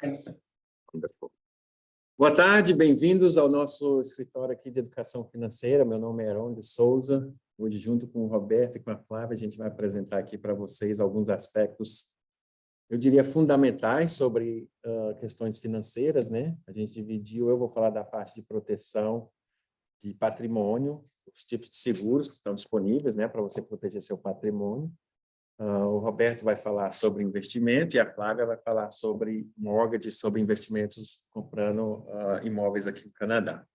Wonderful. Boa tarde, bem-vindos ao nosso escritório aqui de educação financeira. Meu nome é Heron de Souza. Hoje, junto com o Roberto e com a Flávia, a gente vai apresentar aqui para vocês alguns aspectos, eu diria, fundamentais sobre questões financeiras, né? A gente dividiu, eu vou falar da parte de proteção de patrimônio, os tipos de seguros que estão disponíveis, né, para você proteger seu patrimônio. O Roberto vai falar sobre investimento e a Flávia vai falar sobre mortgage, sobre investimentos comprando imóveis aqui no Canadá.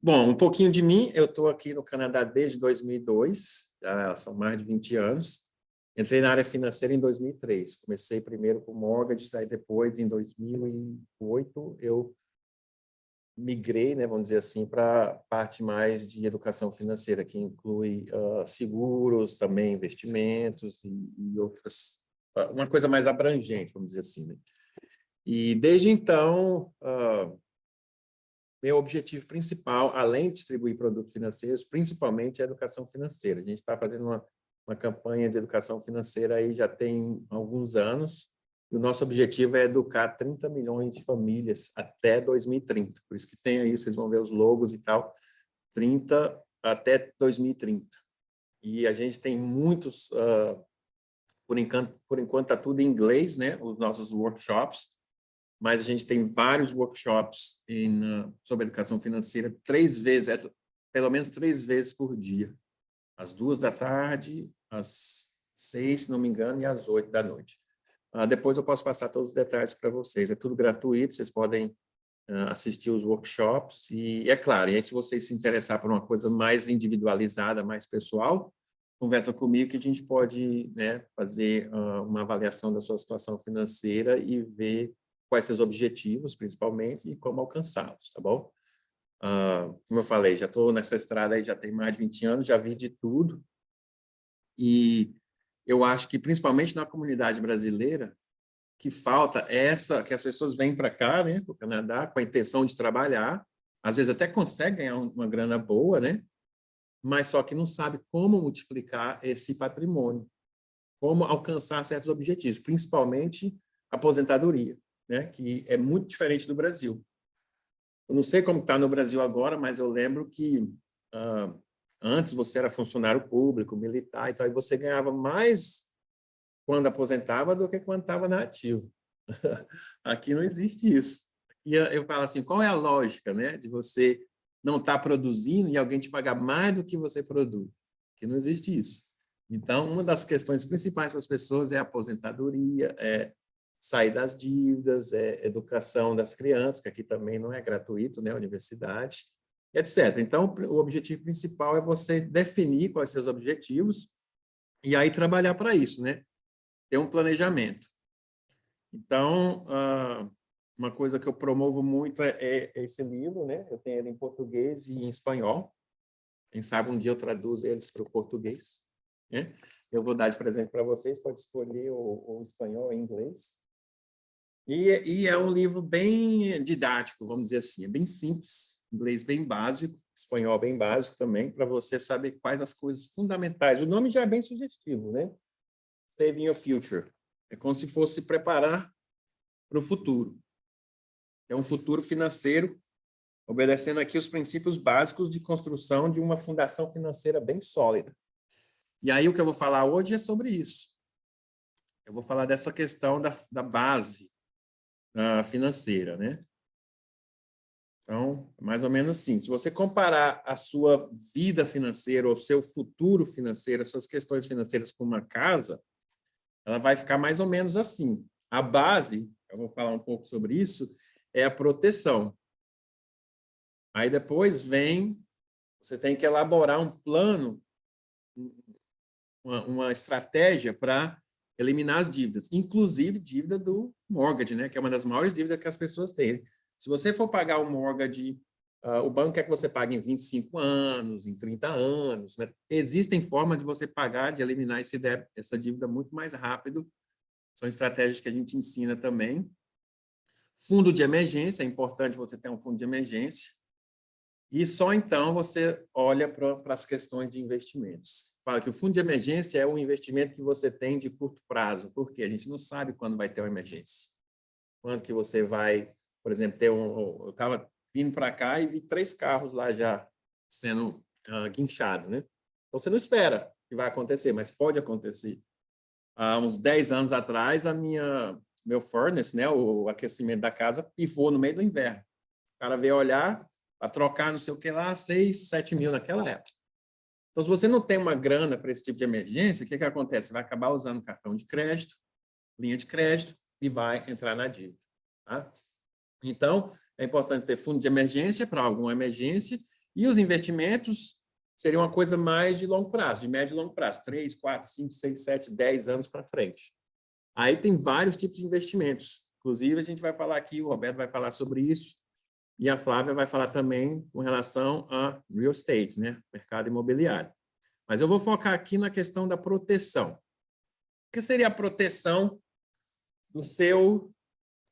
Bom, um pouquinho de mim, eu estou aqui no Canadá desde 2002, já são mais de 20 anos. Entrei na área financeira em 2003, comecei primeiro com mortgages, aí depois, em 2008, eu migrei, né, vamos dizer assim, para a parte mais de educação financeira, que inclui seguros, também investimentos e outras, uma coisa mais abrangente, vamos dizer assim, né? E desde então, meu objetivo principal, além de distribuir produtos financeiros, principalmente é a educação financeira. A gente está fazendo uma campanha de educação financeira aí já tem alguns anos, e o nosso objetivo é educar 30 milhões de famílias até 2030. Por isso que tem aí, vocês vão ver os logos e tal, 30 até 2030. E a gente tem muitos, por enquanto está tudo em inglês, né, os nossos workshops, mas a gente tem vários workshops sobre educação financeira, pelo menos 3 vezes por dia, às 2 da tarde, às 6, se não me engano, e às 8 da noite. Depois eu posso passar todos os detalhes para vocês. É tudo gratuito, vocês podem assistir os workshops. E é claro, e aí se vocês se interessar por uma coisa mais individualizada, mais pessoal, conversa comigo que a gente pode, né, fazer uma avaliação da sua situação financeira e ver quais seus objetivos, principalmente, e como alcançá-los, tá bom? Como eu falei, já estou nessa estrada aí, já tem mais de 20 anos, já vi de tudo. E eu acho que, principalmente na comunidade brasileira, que falta que as pessoas vêm para cá, né, para o Canadá, com a intenção de trabalhar, às vezes até conseguem ganhar uma grana boa, né, mas só que não sabe como multiplicar esse patrimônio, como alcançar certos objetivos, principalmente a aposentadoria, né, que é muito diferente do Brasil. Eu não sei como está no Brasil agora, mas eu lembro que antes você era funcionário público, militar e tal, e você ganhava mais quando aposentava do que quando estava na ativa. Aqui não existe isso. E eu falo assim, qual é a lógica, né, de você não estar produzindo e alguém te pagar mais do que você produz? Que não existe isso. Então, uma das questões principais para as pessoas é a aposentadoria, é sair das dívidas, é educação das crianças, que aqui também não é gratuito, né, universidade, etc. Então, o objetivo principal é você definir quais são os seus objetivos e aí trabalhar para isso, né? Ter um planejamento. Então, uma coisa que eu promovo muito é esse livro, né? Eu tenho ele em português e em espanhol. Quem sabe um dia eu traduzo eles para o português, né? Eu vou dar de presente para vocês, pode escolher o espanhol ou inglês. E é um livro bem didático, vamos dizer assim, é bem simples, inglês bem básico, espanhol bem básico também, para você saber quais as coisas fundamentais. O nome já é bem sugestivo, né? Saving Your Future. É como se fosse preparar para o futuro. É um futuro financeiro, obedecendo aqui os princípios básicos de construção de uma fundação financeira bem sólida. E aí o que eu vou falar hoje é sobre isso. Eu vou falar dessa questão da base financeira, né? Então, mais ou menos assim, se você comparar a sua vida financeira, ou seu futuro financeiro, as suas questões financeiras com uma casa, ela vai ficar mais ou menos assim. A base, eu vou falar um pouco sobre isso, é a proteção. Aí depois você tem que elaborar um plano, uma estratégia para eliminar as dívidas, inclusive dívida do mortgage, né, que é uma das maiores dívidas que as pessoas têm. Se você for pagar o mortgage, o banco quer que você pague em 25 anos, em 30 anos. Né? Existem formas de você pagar, de eliminar essa dívida muito mais rápido. São estratégias que a gente ensina também. Fundo de emergência, é importante você ter um fundo de emergência. E só então você olha para as questões de investimentos. Fala que o fundo de emergência é um investimento que você tem de curto prazo, porque a gente não sabe quando vai ter uma emergência. quando que você vai, por exemplo, ter eu estava vindo para cá e vi 3 carros lá já sendo guinchados, né? Então, você não espera que vai acontecer, mas pode acontecer. Há uns 10 anos atrás, meu furnace, né, o aquecimento da casa, pifou no meio do inverno. O cara veio olhar para trocar não sei o que lá, 6, 7 mil naquela época. Então, se você não tem uma grana para esse tipo de emergência, o que acontece? Você vai acabar usando cartão de crédito, linha de crédito e vai entrar na dívida. Tá? Então, é importante ter fundo de emergência para alguma emergência e os investimentos seriam uma coisa mais de longo prazo, de médio e longo prazo, 3, 4, 5, 6, 7, 10 anos para frente. Aí tem vários tipos de investimentos. Inclusive, a gente vai falar aqui, o Roberto vai falar sobre isso, e a Flávia vai falar também com relação a real estate, né? Mercado imobiliário. Mas eu vou focar aqui na questão da proteção. O que seria a proteção do seu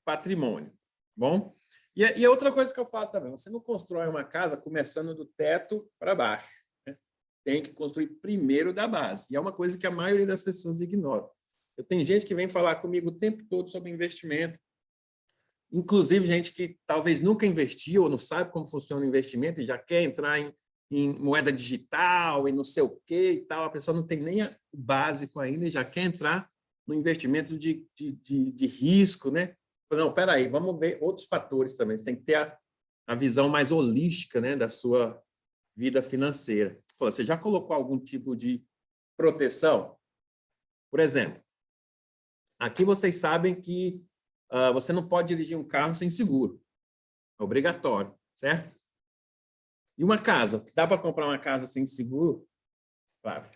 patrimônio? Bom, e outra coisa que eu falo também, você não constrói uma casa começando do teto para baixo. Né? Tem que construir primeiro da base. E é uma coisa que a maioria das pessoas ignora. Eu tenho gente que vem falar comigo o tempo todo sobre investimento, inclusive gente que talvez nunca investiu ou não sabe como funciona o investimento e já quer entrar em moeda digital e não sei o quê e tal. A pessoa não tem nem o básico ainda e já quer entrar no investimento de risco, né? Não, espera aí, vamos ver outros fatores também. Você tem que ter a visão mais holística, né, da sua vida financeira. Você já colocou algum tipo de proteção? Por exemplo, aqui vocês sabem que você não pode dirigir um carro sem seguro. É obrigatório, certo? E uma casa? Dá para comprar uma casa sem seguro? Claro.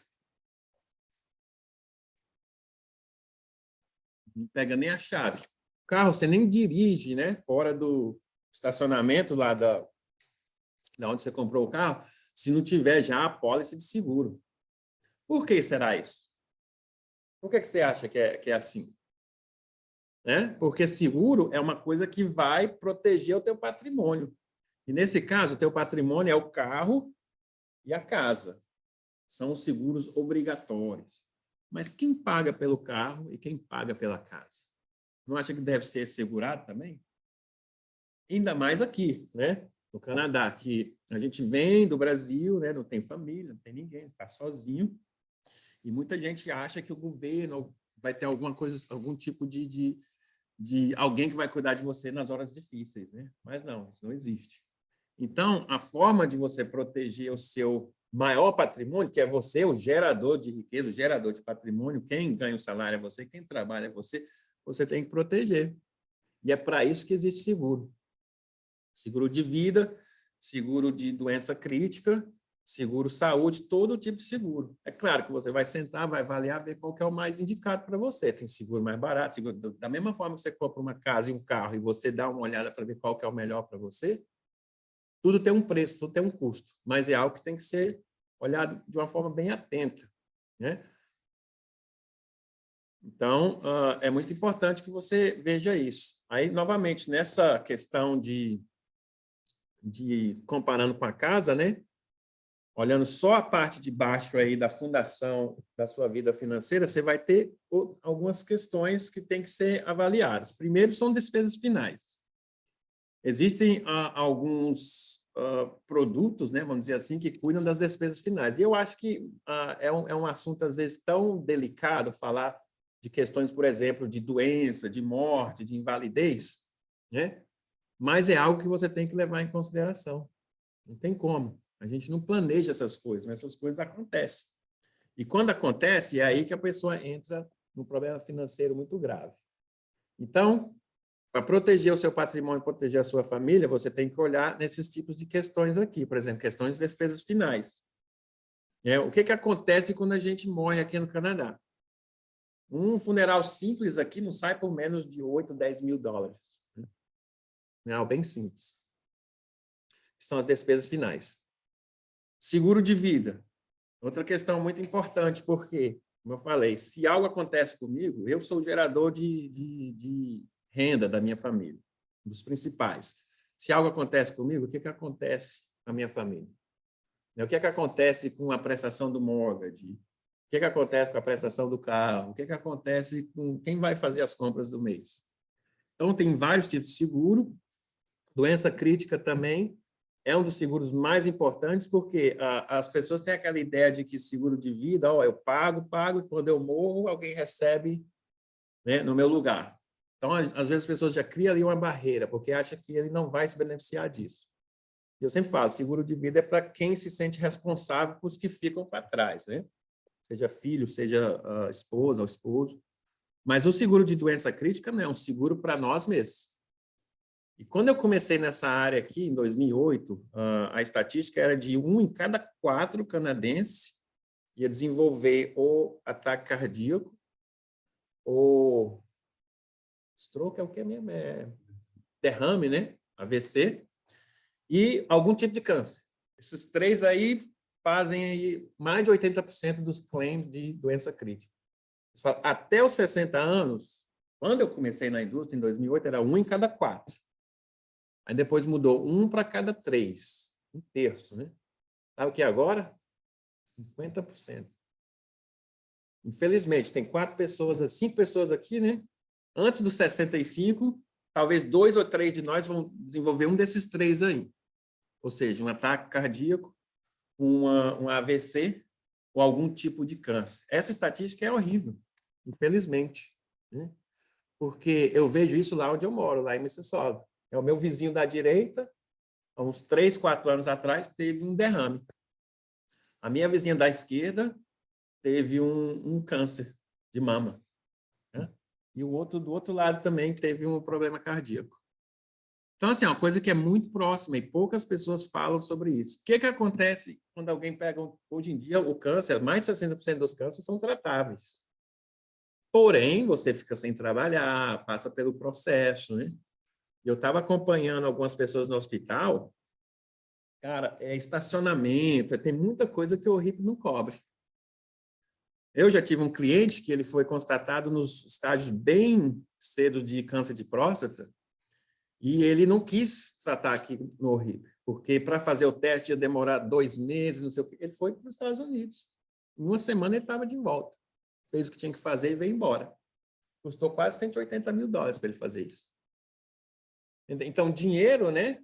Não pega nem a chave. O carro você nem dirige, né? Fora do estacionamento lá da onde você comprou o carro, se não tiver já a pólice de seguro. Por que será isso? Por que você acha que é assim? Né? Porque seguro é uma coisa que vai proteger o teu patrimônio. E nesse caso, o teu patrimônio é o carro e a casa. São os seguros obrigatórios. Mas quem paga pelo carro e quem paga pela casa? Não acha que deve ser segurado também? Ainda mais aqui, né? No Canadá, que a gente vem do Brasil, né? Não tem família, não tem ninguém, está sozinho. E muita gente acha que o governo vai ter alguma coisa, algum tipo de alguém que vai cuidar de você nas horas difíceis, né? Mas não, isso não existe. Então, a forma de você proteger o seu maior patrimônio, que é você, o gerador de riqueza, o gerador de patrimônio, quem ganha o salário é você, quem trabalha é você, você tem que proteger. E é para isso que existe seguro. Seguro de vida, seguro de doença crítica, seguro saúde, todo tipo de seguro. É claro que você vai sentar, vai avaliar, ver qual que é o mais indicado para você. Tem seguro mais barato, seguro... da mesma forma que você compra uma casa e um carro e você dá uma olhada para ver qual que é o melhor para você, tudo tem um preço, tudo tem um custo, mas é algo que tem que ser olhado de uma forma bem atenta, né? Então, é muito importante que você veja isso. Aí, novamente, nessa questão de comparando com a casa, né? Olhando só a parte de baixo aí da fundação da sua vida financeira, você vai ter algumas questões que têm que ser avaliadas. Primeiro, são despesas finais. Existem alguns produtos, né, vamos dizer assim, que cuidam das despesas finais. E eu acho que é um assunto, às vezes, tão delicado falar de questões, por exemplo, de doença, de morte, de invalidez, né? Mas é algo que você tem que levar em consideração. Não tem como. A gente não planeja essas coisas, mas essas coisas acontecem. E quando acontece, é aí que a pessoa entra num problema financeiro muito grave. Então, para proteger o seu patrimônio, proteger a sua família, você tem que olhar nesses tipos de questões aqui. Por exemplo, questões de despesas finais. O que acontece quando a gente morre aqui no Canadá? Um funeral simples aqui não sai por menos de 8, 10 mil dólares. É algo bem simples. São as despesas finais. Seguro de vida. Outra questão muito importante, porque, como eu falei, se algo acontece comigo, eu sou o gerador de renda da minha família, um dos principais. Se algo acontece comigo, o que acontece com a minha família? O que acontece com a prestação do mortgage? O que acontece com a prestação do carro? O que acontece com quem vai fazer as compras do mês? Então, tem vários tipos de seguro. Doença crítica também é um dos seguros mais importantes, porque as pessoas têm aquela ideia de que seguro de vida, eu pago, e quando eu morro, alguém recebe, né, no meu lugar. Então, às vezes, as pessoas já criam ali uma barreira, porque acham que ele não vai se beneficiar disso. Eu sempre falo, seguro de vida é para quem se sente responsável por os que ficam para trás, né? Seja filho, seja esposa ou esposo. Mas o seguro de doença crítica não é um seguro para nós mesmos. E quando eu comecei nessa área aqui, em 2008, a estatística era de 1 em cada 4 canadenses ia desenvolver ou ataque cardíaco, ou stroke é o que mesmo? É derrame, né? AVC, e algum tipo de câncer. Esses 3 aí fazem aí mais de 80% dos claims de doença crítica. Até os 60 anos, quando eu comecei na indústria, em 2008, era 1 em cada 4. Aí depois mudou 1 para cada 3, 1/3, né? Sabe o que é agora? 50%. Infelizmente, tem 5 pessoas aqui, né? Antes dos 65, talvez 2 ou 3 de nós vão desenvolver um desses 3 aí. Ou seja, um ataque cardíaco, um AVC ou algum tipo de câncer. Essa estatística é horrível, infelizmente, né? Porque eu vejo isso lá onde eu moro, lá em Mississauga. É o meu vizinho da direita, há uns 3, 4 anos atrás, teve um derrame. A minha vizinha da esquerda teve um câncer de mama, né? E o outro do outro lado também teve um problema cardíaco. Então, assim, é uma coisa que é muito próxima e poucas pessoas falam sobre isso. O que acontece quando alguém pega, hoje em dia, o câncer, mais de 60% dos cânceres são tratáveis. Porém, você fica sem trabalhar, passa pelo processo, né? Eu estava acompanhando algumas pessoas no hospital, cara, é estacionamento, tem muita coisa que o RIP não cobre. Eu já tive um cliente que ele foi constatado nos estágios bem cedo de câncer de próstata e ele não quis tratar aqui no RIP, porque para fazer o teste ia demorar 2 meses, não sei o quê. Ele foi para os Estados Unidos. Em 1 semana ele estava de volta. Fez o que tinha que fazer e veio embora. Custou quase $180 mil para ele fazer isso. Então, dinheiro, né?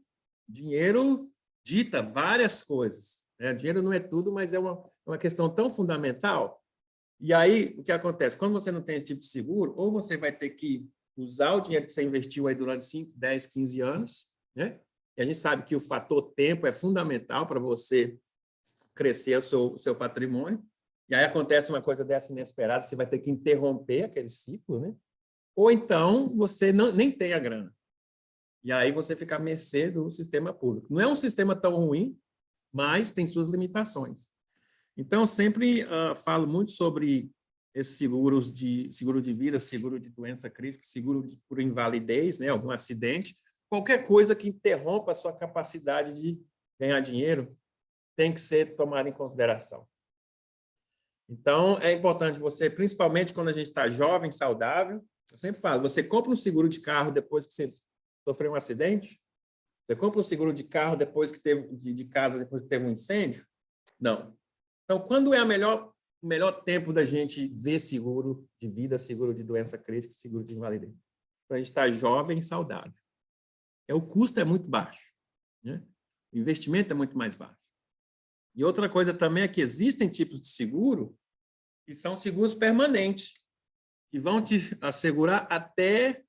Dinheiro dita várias coisas, né? Dinheiro não é tudo, mas é uma questão tão fundamental. E aí, o que acontece? Quando você não tem esse tipo de seguro, ou você vai ter que usar o dinheiro que você investiu aí durante 5, 10, 15 anos, né? E a gente sabe que o fator tempo é fundamental para você crescer o seu patrimônio. E aí acontece uma coisa dessa inesperada, você vai ter que interromper aquele ciclo, né? Ou então você nem tem a grana. E aí você fica à mercê do sistema público. Não é um sistema tão ruim, mas tem suas limitações. Então, eu sempre falo muito sobre esses seguro de vida, seguro de doença crítica, seguro por invalidez, né, algum acidente, qualquer coisa que interrompa a sua capacidade de ganhar dinheiro tem que ser tomada em consideração. Então, é importante você, principalmente quando a gente está jovem, saudável, eu sempre falo, você compra um seguro de carro depois que você sofreu um acidente? Você compra um seguro de carro depois que teve um incêndio? Não. Então, quando é o melhor tempo da gente ver seguro de vida, seguro de doença crítica, seguro de invalidez? Para a gente estar jovem e saudável. O custo é muito baixo, né? O investimento é muito mais baixo. E outra coisa também é que existem tipos de seguro que são seguros permanentes, que vão te assegurar até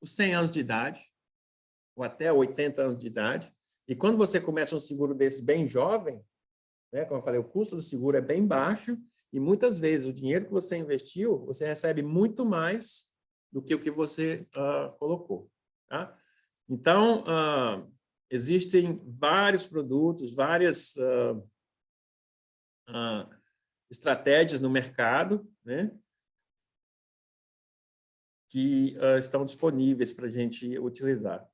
os 100 anos de idade, ou até 80 anos de idade. E quando você começa um seguro desse bem jovem, né, como eu falei, o custo do seguro é bem baixo e muitas vezes o dinheiro que você investiu, você recebe muito mais do que o que você colocou. Tá? Então, existem vários produtos, várias estratégias no mercado, né, que estão disponíveis para a gente utilizar.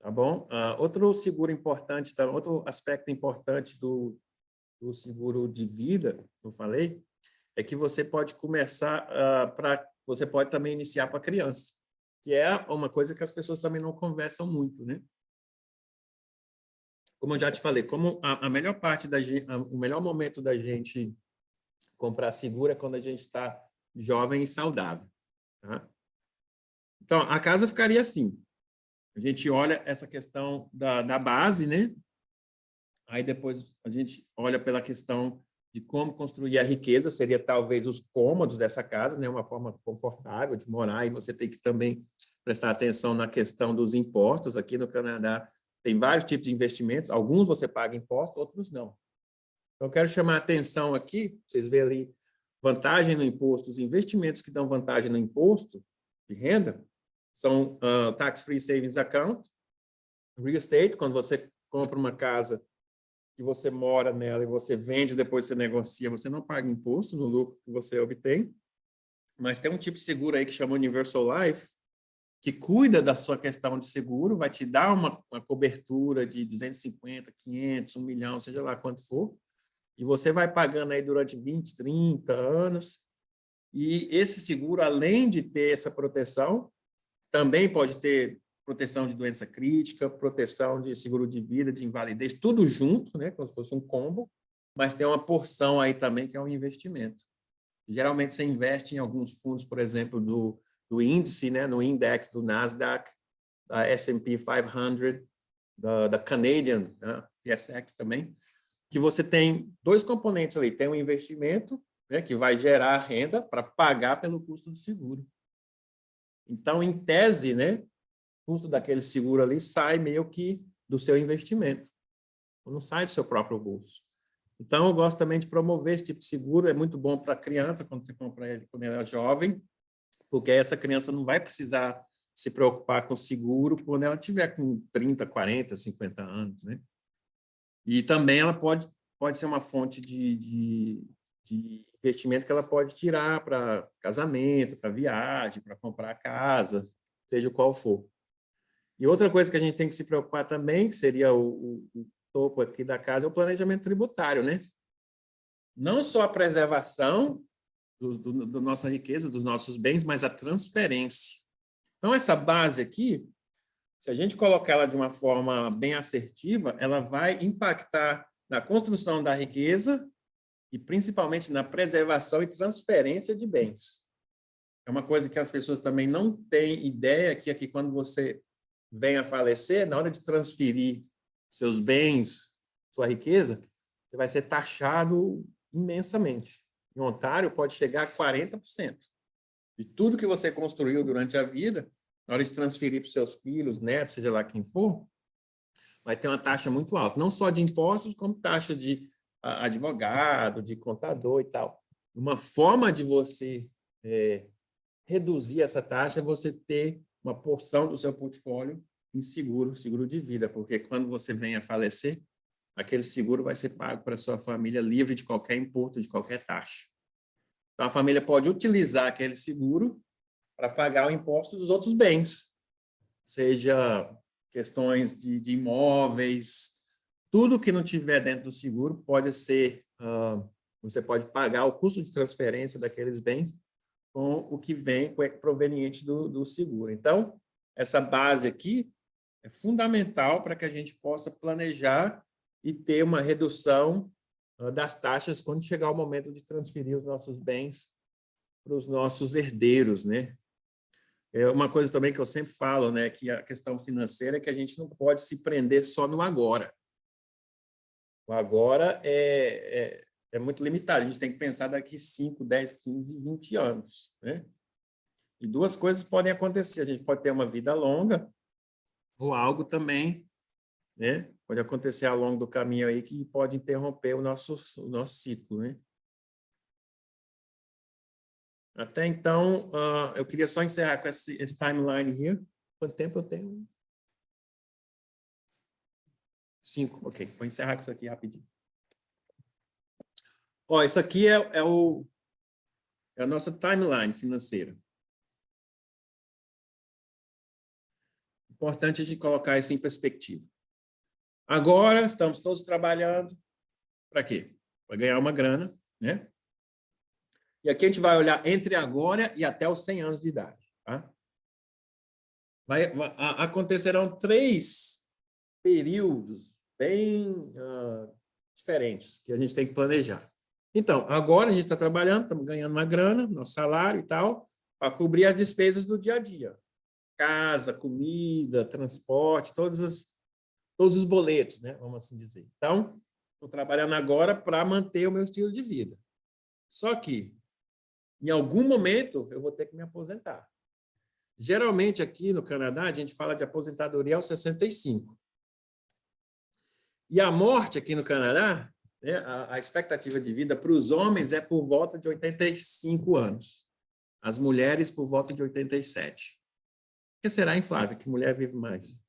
Tá bom? Outro seguro importante, outro aspecto importante do seguro de vida, que eu falei, é que você pode começar você pode também iniciar para criança, que é uma coisa que as pessoas também não conversam muito, né? Como eu já te falei, como a melhor parte o melhor momento da gente comprar seguro é quando a gente está jovem e saudável, tá? Então, a casa ficaria assim. A gente olha essa questão da base, né? Aí depois a gente olha pela questão de como construir a riqueza, seria talvez os cômodos dessa casa, né? Uma forma confortável de morar, e você tem que também prestar atenção na questão dos impostos. Aqui no Canadá tem vários tipos de investimentos, alguns você paga imposto, outros não. Então, eu quero chamar a atenção aqui, vocês verem ali, vantagem no imposto, os investimentos que dão vantagem no imposto de renda são Tax-Free Savings Account, Real Estate, quando você compra uma casa que você mora nela e você vende, depois você negocia, você não paga imposto no lucro que você obtém, mas tem um tipo de seguro aí que chama Universal Life, que cuida da sua questão de seguro, vai te dar uma cobertura de 250, 500, 1 milhão, seja lá quanto for, e você vai pagando aí durante 20, 30 anos, e esse seguro, além de ter essa proteção, também pode ter proteção de doença crítica, proteção de seguro de vida, de invalidez, tudo junto, né, como se fosse um combo, mas tem uma porção aí também que é um investimento. Geralmente você investe em alguns fundos, por exemplo, do índice, né, no index do Nasdaq, da S&P 500, da Canadian, né, TSX também, que você tem dois componentes ali. Tem um investimento, né, que vai gerar renda para pagar pelo custo do seguro. Então, em tese, né, o custo daquele seguro ali sai meio que do seu investimento, não sai do seu próprio bolso. Então, eu gosto também de promover esse tipo de seguro, é muito bom para a criança, quando você compra ele quando ela é jovem, porque essa criança não vai precisar se preocupar com o seguro quando ela tiver com 30, 40, 50 anos, né? E também ela pode ser uma fonte de investimento que ela pode tirar para casamento, para viagem, para comprar casa, seja qual for. E outra coisa que a gente tem que se preocupar também, que seria o topo aqui da casa, é o planejamento tributário, né? Não só a preservação da nossa riqueza, dos nossos bens, mas a transferência. Então, essa base aqui, se a gente colocar ela de uma forma bem assertiva, ela vai impactar na construção da riqueza e principalmente na preservação e transferência de bens. É uma coisa que as pessoas também não têm ideia que aqui quando você vem a falecer, na hora de transferir seus bens, sua riqueza, você vai ser taxado imensamente. Em Ontário pode chegar a 40%. De tudo que você construiu durante a vida, na hora de transferir para os seus filhos, netos, seja lá quem for, vai ter uma taxa muito alta, não só de impostos, como taxa de advogado, de contador e tal. Uma forma de você reduzir essa taxa é você ter uma porção do seu portfólio em seguro de vida, porque quando você vem a falecer, aquele seguro vai ser pago para a sua família livre de qualquer imposto, de qualquer taxa. Então, a família pode utilizar aquele seguro para pagar o imposto dos outros bens, seja questões de imóveis, tudo que não tiver dentro do seguro pode ser, você pode pagar o custo de transferência daqueles bens com o que vem proveniente do seguro. Então, essa base aqui é fundamental para que a gente possa planejar e ter uma redução das taxas quando chegar o momento de transferir os nossos bens para os nossos herdeiros, né? É uma coisa também que eu sempre falo, né, que a questão financeira é que a gente não pode se prender só no agora. O agora é muito limitado, a gente tem que pensar daqui 5, 10, 15, 20 anos, né? E duas coisas podem acontecer, a gente pode ter uma vida longa ou algo também, né, pode acontecer ao longo do caminho aí que pode interromper o nosso ciclo, né? Até então, eu queria só encerrar com esse timeline aqui. Quanto tempo eu tenho? 5, ok. Vou encerrar com isso aqui rapidinho. Ó, isso aqui é a nossa timeline financeira. Importante a gente colocar isso em perspectiva. Agora, estamos todos trabalhando para quê? Para ganhar uma grana, né? E aqui a gente vai olhar entre agora e até os 100 anos de idade, tá? Acontecerão 3 períodos bem diferentes que a gente tem que planejar. Então, agora a gente está trabalhando, estamos ganhando uma grana, nosso salário e tal, para cobrir as despesas do dia a dia. casa, comida, transporte, todos os boletos, né? Vamos assim dizer. Então, estou trabalhando agora para manter o meu estilo de vida. Só que, em algum momento, eu vou ter que me aposentar. Geralmente, aqui no Canadá, a gente fala de aposentadoria aos 65. E a morte aqui no Canadá, né, a expectativa de vida para os homens é por volta de 85 anos. As mulheres por volta de 87. Por que será, hein, Flávia, que mulher vive mais?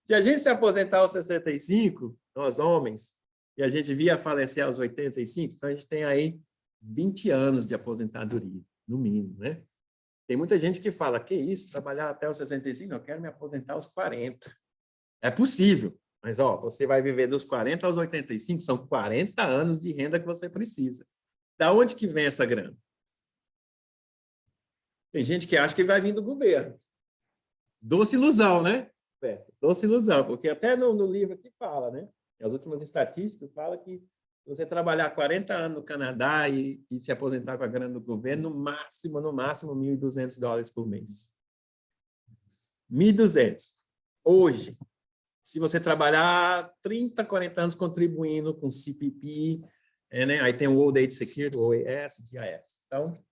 Se a gente se aposentar aos 65, nós homens, e a gente via falecer aos 85, então a gente tem aí 20 anos de aposentadoria, no mínimo, né? Tem muita gente que fala, que isso, trabalhar até os 65? Eu quero me aposentar aos 40. É possível, mas ó, você vai viver dos 40 aos 85, são 40 anos de renda que você precisa. Da onde que vem essa grana? Tem gente que acha que vai vir do governo. Doce ilusão, né? Doce ilusão, porque até no livro aqui fala, né? As últimas estatísticas falam que se você trabalhar 40 anos no Canadá e se aposentar com a grana do governo, no máximo, $1.200 por mês. 1.200. Hoje, se você trabalhar 30, 40 anos contribuindo com CPP, né? Aí tem o Old Age Security, o OAS, GIS. Então,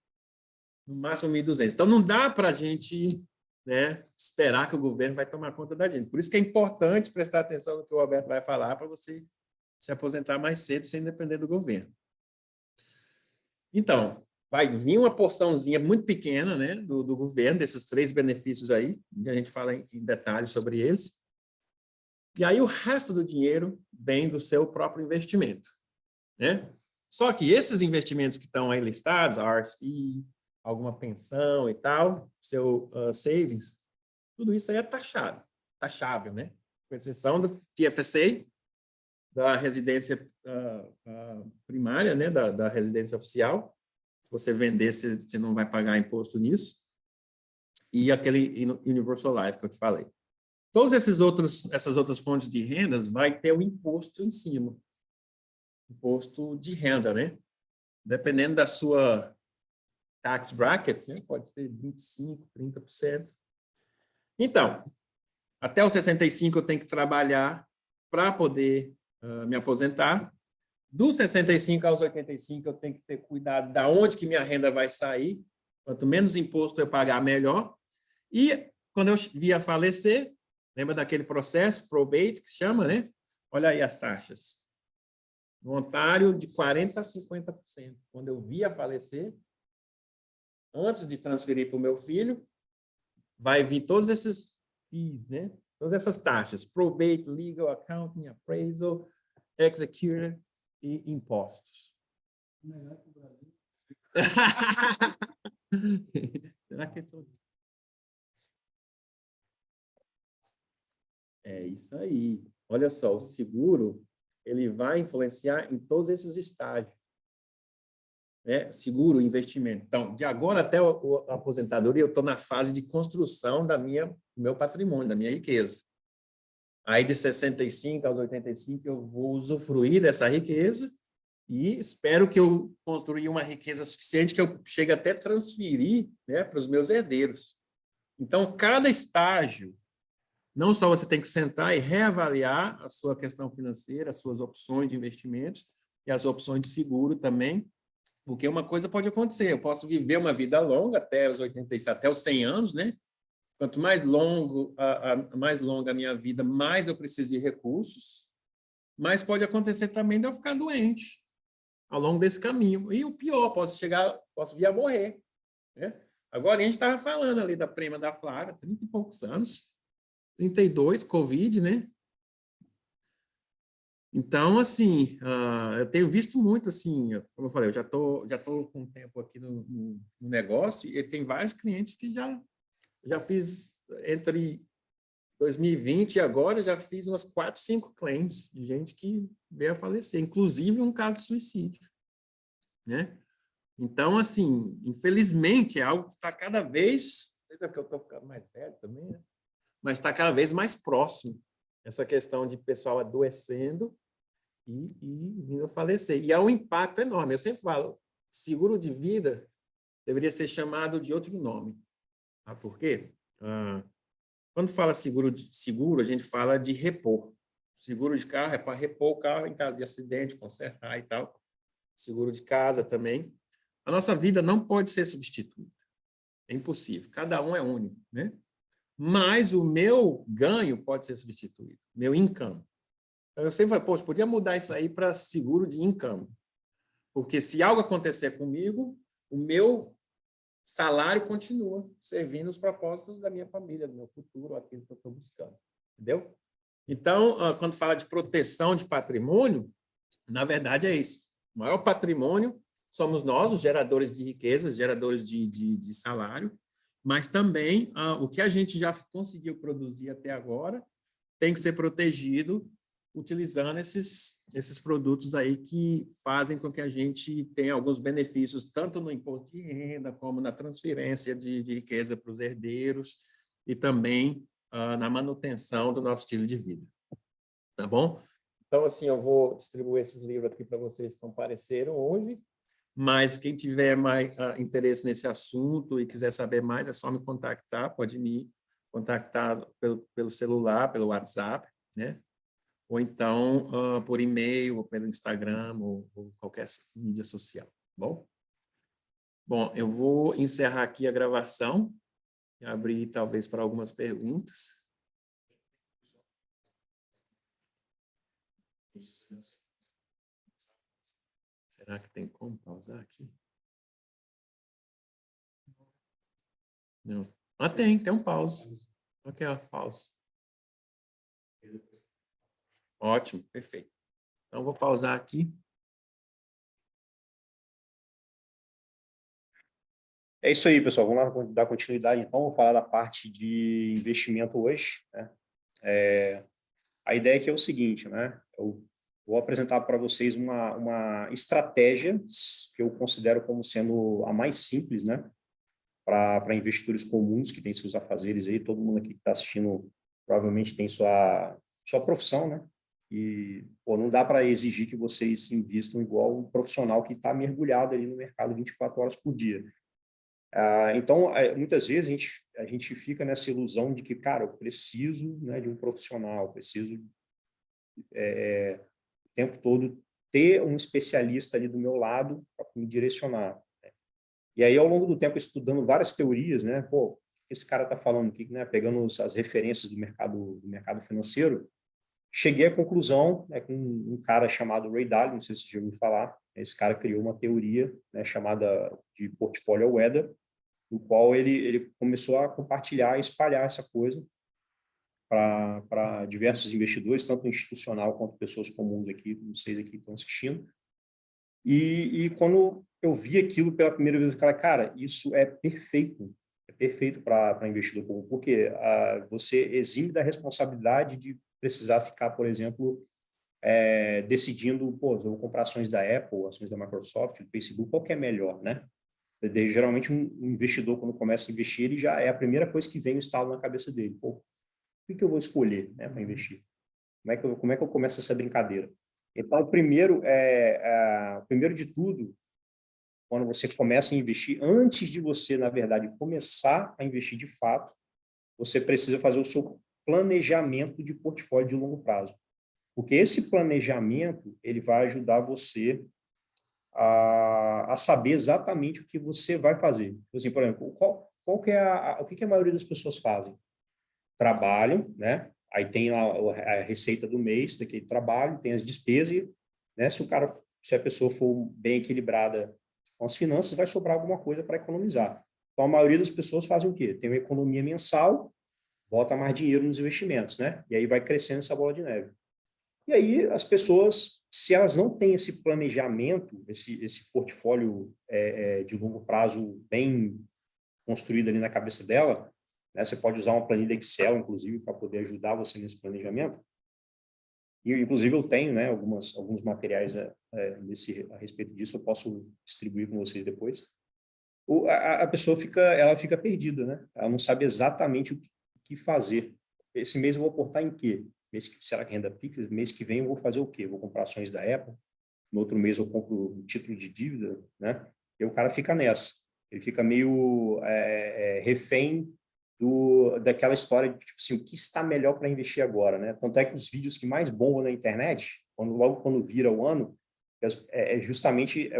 no máximo 1.200. Então, não dá para a gente, né, esperar que o governo vai tomar conta da gente. Por isso que é importante prestar atenção no que o Roberto vai falar para você se aposentar mais cedo sem depender do governo. Então, vai vir uma porçãozinha muito pequena, né, do governo, desses 3 benefícios aí, que a gente fala em detalhes sobre eles. E aí o resto do dinheiro vem do seu próprio investimento, né? Só que esses investimentos que estão aí listados, a RSP, alguma pensão e tal, seu savings, tudo isso aí é taxável, né? Com exceção do TFSA, da residência primária, né? Da residência oficial. Se você vender, você não vai pagar imposto nisso. E aquele Universal Life que eu te falei. Todas essas outras fontes de rendas vai ter o imposto em cima. Imposto de renda, né? Dependendo da sua tax bracket, né? Pode ser 25%, 30%. Então, até os 65 eu tenho que trabalhar para poder me aposentar. Dos 65 aos 85 eu tenho que ter cuidado de onde que minha renda vai sair. Quanto menos imposto eu pagar, melhor. E quando eu vier a falecer, lembra daquele processo, probate, que chama, né? Olha aí as taxas. No Ontário, de 40% a 50%. Quando eu vier a falecer, antes de transferir para o meu filho, vai vir todos esses fees, né? Todas essas taxas, probate, legal, accounting, appraisal, executor e impostos. Melhor que o Brasil. Será que é todo? É isso aí. Olha só, o seguro, ele vai influenciar em todos esses estágios. Né? Seguro, investimento. Então, de agora até a aposentadoria, eu estou na fase de construção do meu patrimônio, da minha riqueza. Aí, de 65 aos 85, eu vou usufruir dessa riqueza e espero que eu construa uma riqueza suficiente que eu chegue até transferir, né, para os meus herdeiros. Então, cada estágio, não só você tem que sentar e reavaliar a sua questão financeira, as suas opções de investimentos e as opções de seguro também, porque uma coisa pode acontecer, eu posso viver uma vida longa até os 87, até os 100 anos, né? Quanto mais longa a minha vida, mais eu preciso de recursos, mas pode acontecer também de eu ficar doente ao longo desse caminho. E o pior, posso vir a morrer, né? Agora, a gente estava falando ali da prima da Flávia, 30 e poucos anos, 32, Covid, né? Então, assim, eu tenho visto muito, assim, como eu falei, eu já tô com tempo aqui no negócio e tem vários clientes que já fiz, entre 2020 e agora, já fiz umas 4, 5 claims de gente que veio a falecer, inclusive um caso de suicídio, né? Então, assim, infelizmente, é algo que está cada vez, não sei se é porque eu estou ficando mais velho também, né? Mas está cada vez mais próximo essa questão de pessoal adoecendo e vindo a falecer. E há um impacto enorme. Eu sempre falo, seguro de vida deveria ser chamado de outro nome. Sabe por quê? Quando fala seguro, a gente fala de repor. Seguro de carro é para repor o carro em caso de acidente, consertar e tal. Seguro de casa também. A nossa vida não pode ser substituída. É impossível. Cada um é único, né? Mas o meu ganho pode ser substituído. Meu income. Então, eu sempre falo, poxa, podia mudar isso aí para seguro de income. Porque se algo acontecer comigo, o meu salário continua servindo os propósitos da minha família, do meu futuro, aquilo que eu estou buscando. Entendeu? Então, quando fala de proteção de patrimônio, na verdade é isso. O maior patrimônio somos nós, os geradores de riquezas, geradores de salário, mas também o que a gente já conseguiu produzir até agora tem que ser protegido utilizando esses produtos aí que fazem com que a gente tenha alguns benefícios, tanto no imposto de renda, como na transferência de riqueza para os herdeiros e também na manutenção do nosso estilo de vida. Tá bom? Então, assim, eu vou distribuir esses livros aqui para vocês que compareceram hoje, mas quem tiver mais interesse nesse assunto e quiser saber mais, é só me contactar, pode me contactar pelo celular, pelo WhatsApp, né? Ou então por e-mail, ou pelo Instagram, ou qualquer mídia social, tá bom? Bom, eu vou encerrar aqui a gravação e abrir talvez para algumas perguntas. Será que tem como pausar aqui? Não. Tem um pause. Aqui, ó, pause. Ótimo, perfeito. Então, vou pausar aqui. É isso aí, pessoal. Vamos lá dar continuidade, então. Vou falar da parte de investimento hoje, né? A ideia aqui é o seguinte, né? Eu vou apresentar para vocês uma estratégia que eu considero como sendo a mais simples, né? Para investidores comuns que têm seus afazeres aí. Todo mundo aqui que está assistindo provavelmente tem sua profissão, né? E não dá para exigir que vocês invistam igual um profissional que está mergulhado ali no mercado 24 horas por dia. Então, muitas vezes a gente fica nessa ilusão de que, cara, eu preciso, né, de um profissional, preciso o tempo todo ter um especialista ali do meu lado para me direcionar, né? E aí, ao longo do tempo, estudando várias teorias, né, o que esse cara está falando aqui, né, pegando as referências do mercado financeiro, cheguei à conclusão, né, com um cara chamado Ray Dalio, não sei se você já ouviu falar. Esse cara criou uma teoria, né, chamada de portfólio weather, no qual ele começou a compartilhar e espalhar essa coisa para diversos investidores, tanto institucional quanto pessoas comuns aqui, vocês aqui que estão assistindo. E quando eu vi aquilo pela primeira vez, eu falei, cara, isso é perfeito para investidor comum, porque você exime da responsabilidade de precisar ficar, por exemplo, decidindo, pô, eu vou comprar ações da Apple, ações da Microsoft, do Facebook, qual que é melhor, né? Geralmente, um investidor, quando começa a investir, ele já é a primeira coisa que vem o estalo na cabeça dele. Pô, o que eu vou escolher, né, para investir? Como é que eu começo essa brincadeira? Então, primeiro de tudo, quando você começa a investir, antes de você, na verdade, começar a investir de fato, você precisa fazer o seu planejamento de portfólio de longo prazo. Porque esse planejamento, ele vai ajudar você a saber exatamente o que você vai fazer. Assim, por exemplo, qual que é o que a maioria das pessoas fazem? Trabalham, né? Aí tem lá a receita do mês daquele trabalho, tem as despesas, né? Se a pessoa for bem equilibrada com as finanças, vai sobrar alguma coisa para economizar. Então, a maioria das pessoas fazem o quê? Tem uma economia mensal, bota mais dinheiro nos investimentos, né? E aí vai crescendo essa bola de neve. E aí as pessoas, se elas não têm esse planejamento, esse portfólio de longo prazo bem construído ali na cabeça dela, né? Você pode usar uma planilha Excel, inclusive, para poder ajudar você nesse planejamento. E, inclusive, eu tenho, né, alguns materiais a respeito disso, eu posso distribuir com vocês depois. A pessoa fica perdida, né? Ela não sabe exatamente o que fazer. Esse mês eu vou aportar em quê? Será que renda fixa? Mês que vem eu vou fazer o quê? Vou comprar ações da Apple. No outro mês eu compro um título de dívida, né? E o cara fica nessa. Ele fica meio refém daquela história de, tipo assim, o que está melhor para investir agora, né? Tanto é que os vídeos que mais bombam na internet, logo quando vira o ano, justamente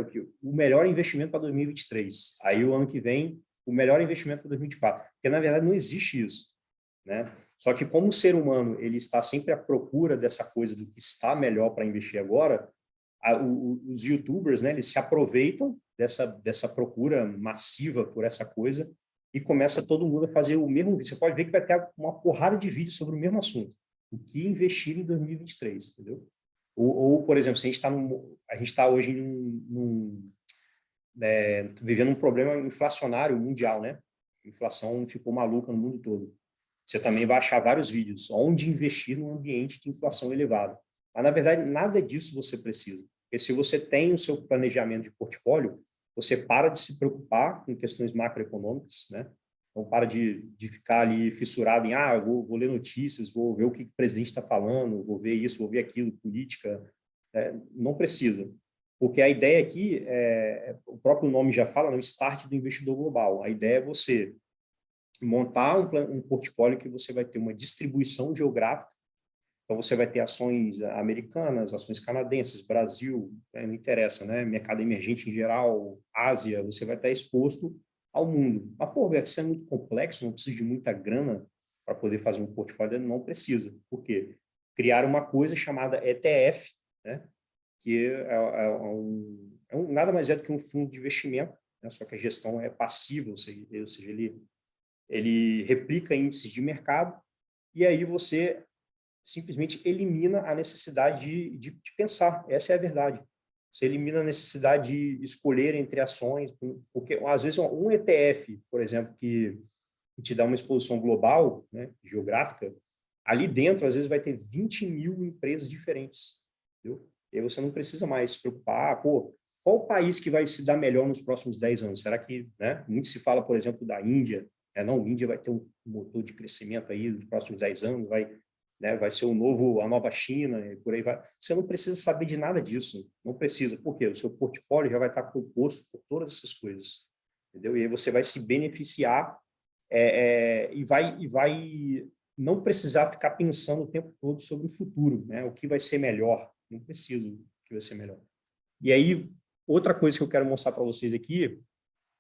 o melhor investimento para 2023. Aí o ano que vem, o melhor investimento para 2024. Porque, na verdade, não existe isso, né? Só que como o ser humano ele está sempre à procura dessa coisa do que está melhor para investir agora, os YouTubers, né, eles se aproveitam dessa procura massiva por essa coisa e começa todo mundo a fazer o mesmo vídeo. Você pode ver que vai ter uma porrada de vídeos sobre o mesmo assunto. O que investir em 2023, entendeu? Ou por exemplo, se a gente está hoje vivendo um problema inflacionário mundial, né? A inflação ficou maluca no mundo todo. Você também vai achar vários vídeos onde investir num ambiente de inflação elevada. Mas, na verdade, nada disso você precisa. Porque se você tem o seu planejamento de portfólio, você para de se preocupar com questões macroeconômicas, né? Então, para de ficar ali fissurado em, vou ler notícias, vou ver o que o presidente está falando, vou ver isso, vou ver aquilo, política. Não precisa. Porque a ideia aqui, o próprio nome já fala, no start do investidor global. A ideia é você montar um portfólio que você vai ter uma distribuição geográfica. Então, você vai ter ações americanas, ações canadenses, Brasil, não interessa, né? Mercado emergente em geral, Ásia, você vai estar exposto ao mundo. Mas, pô, Beto, isso é muito complexo, não precisa de muita grana para poder fazer um portfólio, não precisa. Por quê? Criar uma coisa chamada ETF, né? Que nada mais é do que um fundo de investimento, né? Só que a gestão é passiva, ou seja ele replica índices de mercado, e aí você simplesmente elimina a necessidade de pensar. Essa é a verdade. Você elimina a necessidade de escolher entre ações, porque às vezes um ETF, por exemplo, que te dá uma exposição global, né, geográfica, ali dentro às vezes vai ter 20 mil empresas diferentes. Entendeu? E aí você não precisa mais se preocupar, qual o país que vai se dar melhor nos próximos 10 anos? Será que, né, muito se fala, por exemplo, da Índia, não, a Índia vai ter um motor de crescimento aí nos próximos 10 anos, vai ser a nova China, e por aí vai. Você não precisa saber de nada disso, não precisa. Por quê? O seu portfólio já vai estar composto por todas essas coisas, entendeu? E aí você vai se beneficiar e vai não precisar ficar pensando o tempo todo sobre o futuro, né? O que vai ser melhor. Não precisa o que vai ser melhor. E aí, outra coisa que eu quero mostrar para vocês aqui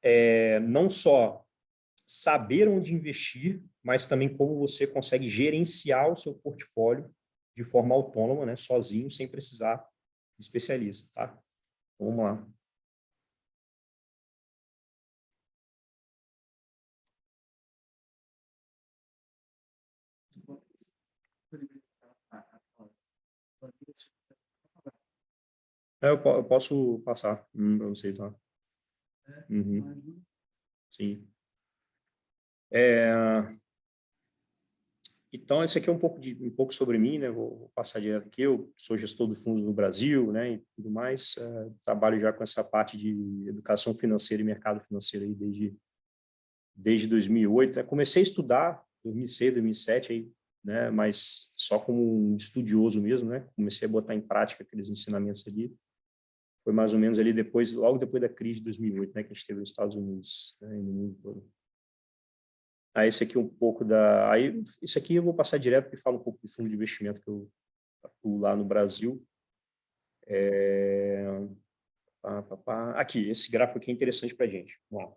é não só saber onde investir, mas também como você consegue gerenciar o seu portfólio de forma autônoma, né, sozinho, sem precisar de especialista, tá? Vamos lá. Eu posso passar para vocês lá. Uhum. Sim. Então, esse aqui é um pouco sobre mim, né? Vou passar direto aqui. Eu sou gestor do Fundos no Brasil, né? E tudo mais. Trabalho já com essa parte de educação financeira e mercado financeiro aí desde 2008. Né? Comecei a estudar 2006, 2007 aí, né? Mas só como um estudioso mesmo, né? Comecei a botar em prática aqueles ensinamentos ali. Foi mais ou menos ali logo depois da crise de 2008, né? Que a gente teve nos Estados Unidos, né? E no mundo todo. Esse aqui um pouco isso aqui eu vou passar direto porque fala um pouco do fundo de investimento que eu atuo lá no Brasil. Aqui, esse gráfico aqui é interessante para a gente. Vamos lá.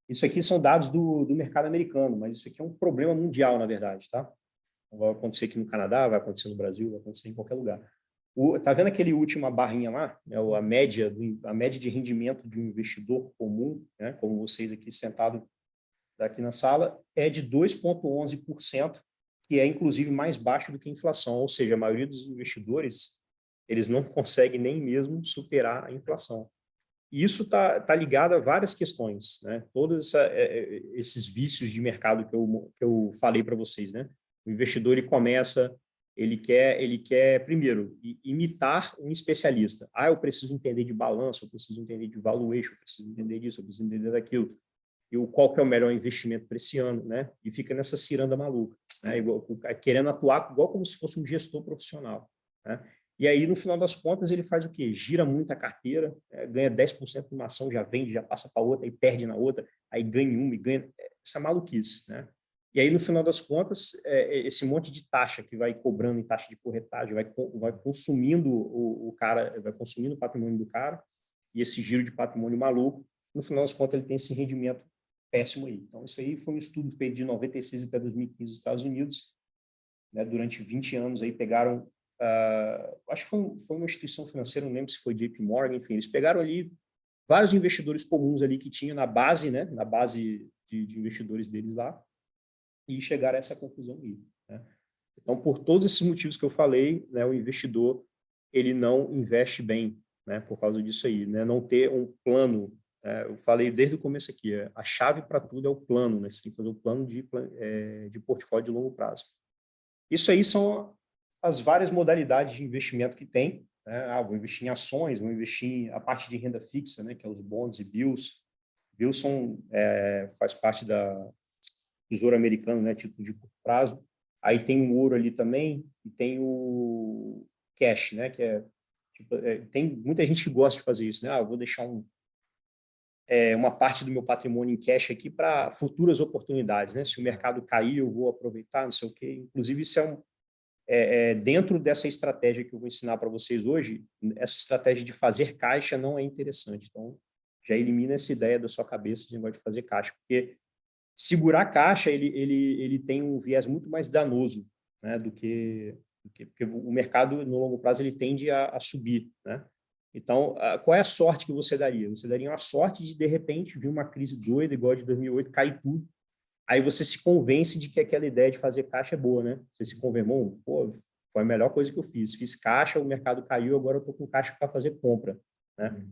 Isso aqui são dados do mercado americano, mas isso aqui é um problema mundial, na verdade, tá? Vai acontecer aqui no Canadá, vai acontecer no Brasil, vai acontecer em qualquer lugar. Tá vendo aquele última barrinha lá? A média de rendimento de um investidor comum, né? Como vocês aqui sentados aqui na sala, é de 2,11%, que é, inclusive, mais baixo do que a inflação. Ou seja, a maioria dos investidores, eles não conseguem nem mesmo superar a inflação. E isso está ligado a várias questões, né? Todos esses vícios de mercado que eu falei para vocês, né? O investidor, ele quer primeiro, imitar um especialista. Eu preciso entender de balanço, eu preciso entender de valuation, eu preciso entender disso, eu preciso entender daquilo. E qual que é o melhor investimento para esse ano, né? E fica nessa ciranda maluca, né? Querendo atuar igual como se fosse um gestor profissional, né? E aí, no final das contas, ele faz o quê? Gira muito a carteira, ganha 10% de uma ação, já vende, já passa para outra, e perde na outra, aí ganha uma e ganha... Essa maluquice, né? E aí, no final das contas, esse monte de taxa que vai cobrando em taxa de corretagem, vai consumindo o cara, vai consumindo o patrimônio do cara, e esse giro de patrimônio maluco, no final das contas, ele tem esse rendimento péssimo aí. Então, isso aí foi um estudo feito de 96 até 2015 nos Estados Unidos, né? Durante 20 anos aí pegaram, acho que foi uma instituição financeira, não lembro se foi JP Morgan, enfim, eles pegaram ali vários investidores comuns ali que tinham na base, né? Na base de investidores deles lá, e chegaram a essa conclusão aí, né? Então, por todos esses motivos que eu falei, né, o investidor ele não investe bem, né, por causa disso aí, né, não ter um plano. Eu falei desde o começo aqui, a chave para tudo é o plano, né? Você tem que fazer um plano de portfólio de longo prazo. Isso aí são as várias modalidades de investimento que tem, né? Vou investir em ações, vou investir em a parte de renda fixa, né, que é os bonds e bills. Bills faz parte da Tesouro Americano, né, título de curto prazo. Aí tem o ouro ali também, e tem o cash, né, que tem muita gente que gosta de fazer isso, né? Eu vou deixar uma parte do meu patrimônio em cash aqui para futuras oportunidades, né? Se o mercado cair, eu vou aproveitar, não sei o quê. Inclusive, isso dentro dessa estratégia que eu vou ensinar para vocês hoje, essa estratégia de fazer caixa não é interessante. Então, já elimina essa ideia da sua cabeça de negócio de fazer caixa, porque segurar caixa ele tem um viés muito mais danoso, né, porque o mercado no longo prazo ele tende a subir, né? Então, qual é a sorte que você daria? Você daria uma sorte de repente vir uma crise doida igual a de 2008, cair tudo. Aí você se convence de que aquela ideia de fazer caixa é boa, né? Você se convenceu, pô, foi a melhor coisa que eu fiz. Fiz caixa, o mercado caiu, agora eu estou com caixa para fazer compra, né?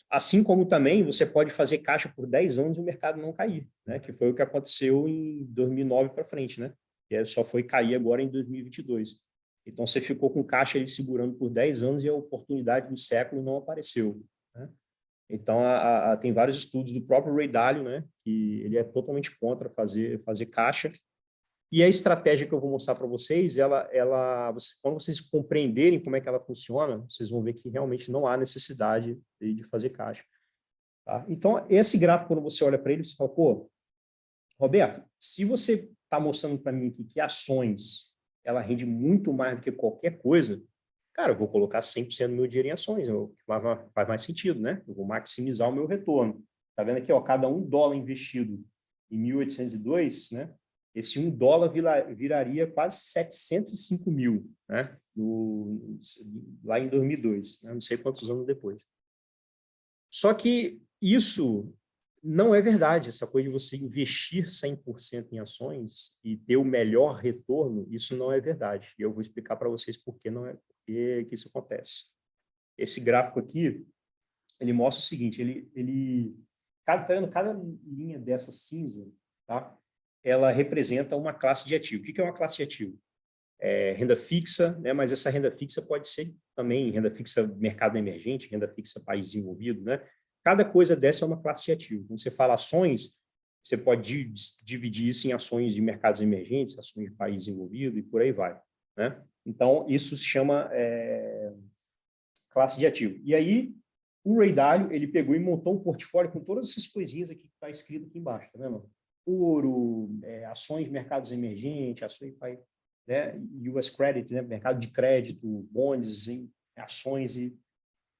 Assim como também você pode fazer caixa por 10 anos e o mercado não cair, né? Que foi o que aconteceu em 2009 para frente, né? E só foi cair agora em 2022. Então, você ficou com caixa ali segurando por 10 anos e a oportunidade do século não apareceu, né? Então, tem vários estudos do próprio Ray Dalio, né? Que ele é totalmente contra fazer caixa. E a estratégia que eu vou mostrar para vocês, quando vocês compreenderem como é que ela funciona, vocês vão ver que realmente não há necessidade de fazer caixa. Tá? Então, esse gráfico, quando você olha para ele, você fala, pô, Roberto, se você está mostrando para mim aqui que ações, ela rende muito mais do que qualquer coisa, cara, eu vou colocar 100% do meu dinheiro em ações, faz mais sentido, né? Eu vou maximizar o meu retorno. Tá vendo aqui, ó, cada $1 investido em 1802, né? Esse $1 viraria quase 705 mil, né? Lá em 2002, né? Não sei quantos anos depois. Só que isso não é verdade. Essa coisa de você investir 100% em ações e ter o melhor retorno, isso não é verdade. E eu vou explicar para vocês por que não é, que isso acontece. Esse gráfico aqui, ele mostra o seguinte, cada linha dessa cinza, tá? Ela representa uma classe de ativo. O que é uma classe de ativo? Renda fixa, né? Mas essa renda fixa pode ser também renda fixa mercado emergente, renda fixa país desenvolvido, né? Cada coisa dessa é uma classe de ativo. Quando você fala ações, você pode dividir isso em ações de mercados emergentes, ações de país desenvolvido e por aí vai, né? Então, isso se chama classe de ativo. E aí, o Ray Dalio, ele pegou e montou um portfólio com todas essas coisinhas aqui que está escrito aqui embaixo, tá vendo? Ouro, ações de mercados emergentes, ações de país, né, US Credit, né, mercado de crédito, bonds, ações e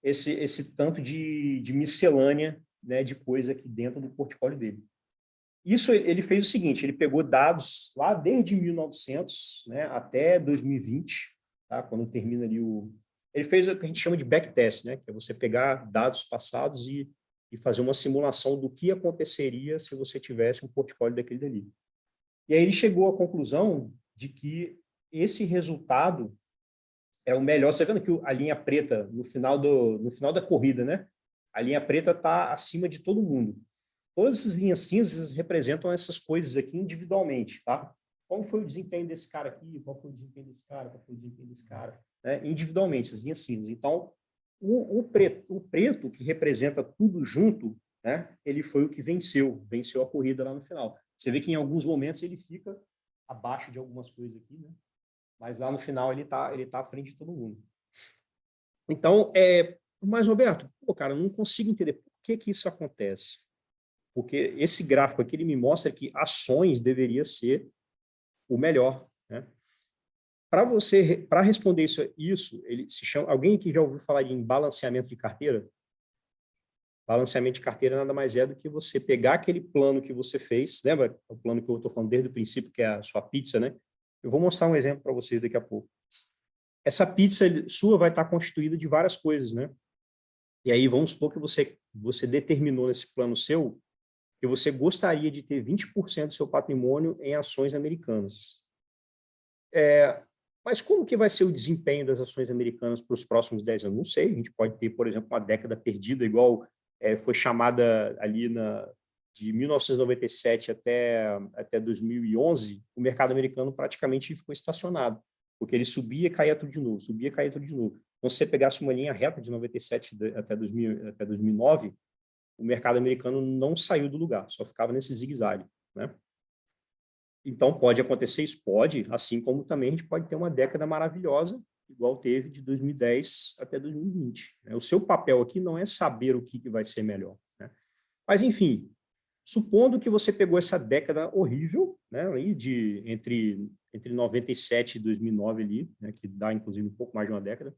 esse tanto de miscelânea, né, de coisa aqui dentro do portfólio dele. Isso ele fez o seguinte, ele pegou dados lá desde 1900, né, até 2020, tá, quando termina ali ele fez o que a gente chama de backtest, né, que é você pegar dados passados e fazer uma simulação do que aconteceria se você tivesse um portfólio daquele dali. E aí ele chegou à conclusão de que esse resultado é o melhor. Você está vendo que a linha preta, no final da corrida, né? A linha preta está acima de todo mundo. Todas essas linhas cinzas representam essas coisas aqui individualmente, tá? Como foi o desempenho desse cara aqui? Qual foi o desempenho desse cara? Qual foi o desempenho desse cara? Né? Individualmente, as linhas cinzas. Então, o preto, que representa tudo junto, né? Ele foi o que venceu a corrida lá no final. Você vê que em alguns momentos ele fica abaixo de algumas coisas aqui, né? Mas lá no final ele tá à frente de todo mundo. Então, mas, Roberto, pô, cara, eu não consigo entender por que isso acontece. Porque esse gráfico aqui, ele me mostra que ações deveria ser o melhor, né? Para responder isso, ele se chama, alguém aqui já ouviu falar em balanceamento de carteira? Balanceamento de carteira nada mais é do que você pegar aquele plano que você fez, lembra o plano que eu estou falando desde o princípio, que é a sua pizza, né? Eu vou mostrar um exemplo para vocês daqui a pouco. Essa pizza sua vai estar constituída de várias coisas, né? E aí vamos supor que você determinou nesse plano seu que você gostaria de ter 20% do seu patrimônio em ações americanas. Mas como que vai ser o desempenho das ações americanas para os próximos 10 anos? Não sei, a gente pode ter, por exemplo, uma década perdida, igual foi chamada ali de 1997 até 2011, o mercado americano praticamente ficou estacionado, porque ele subia e caía tudo de novo, subia e caía tudo de novo. Então, se você pegasse uma linha reta de 97 até 2009, o mercado americano não saiu do lugar, só ficava nesse zigue-zague, né? Então, pode acontecer isso? Pode, assim como também a gente pode ter uma década maravilhosa, igual teve de 2010 até 2020. O seu papel aqui não é saber o que vai ser melhor, né? Mas, enfim, supondo que você pegou essa década horrível, né, aí entre 97 e 2009 ali, né, que dá, inclusive, um pouco mais de uma década,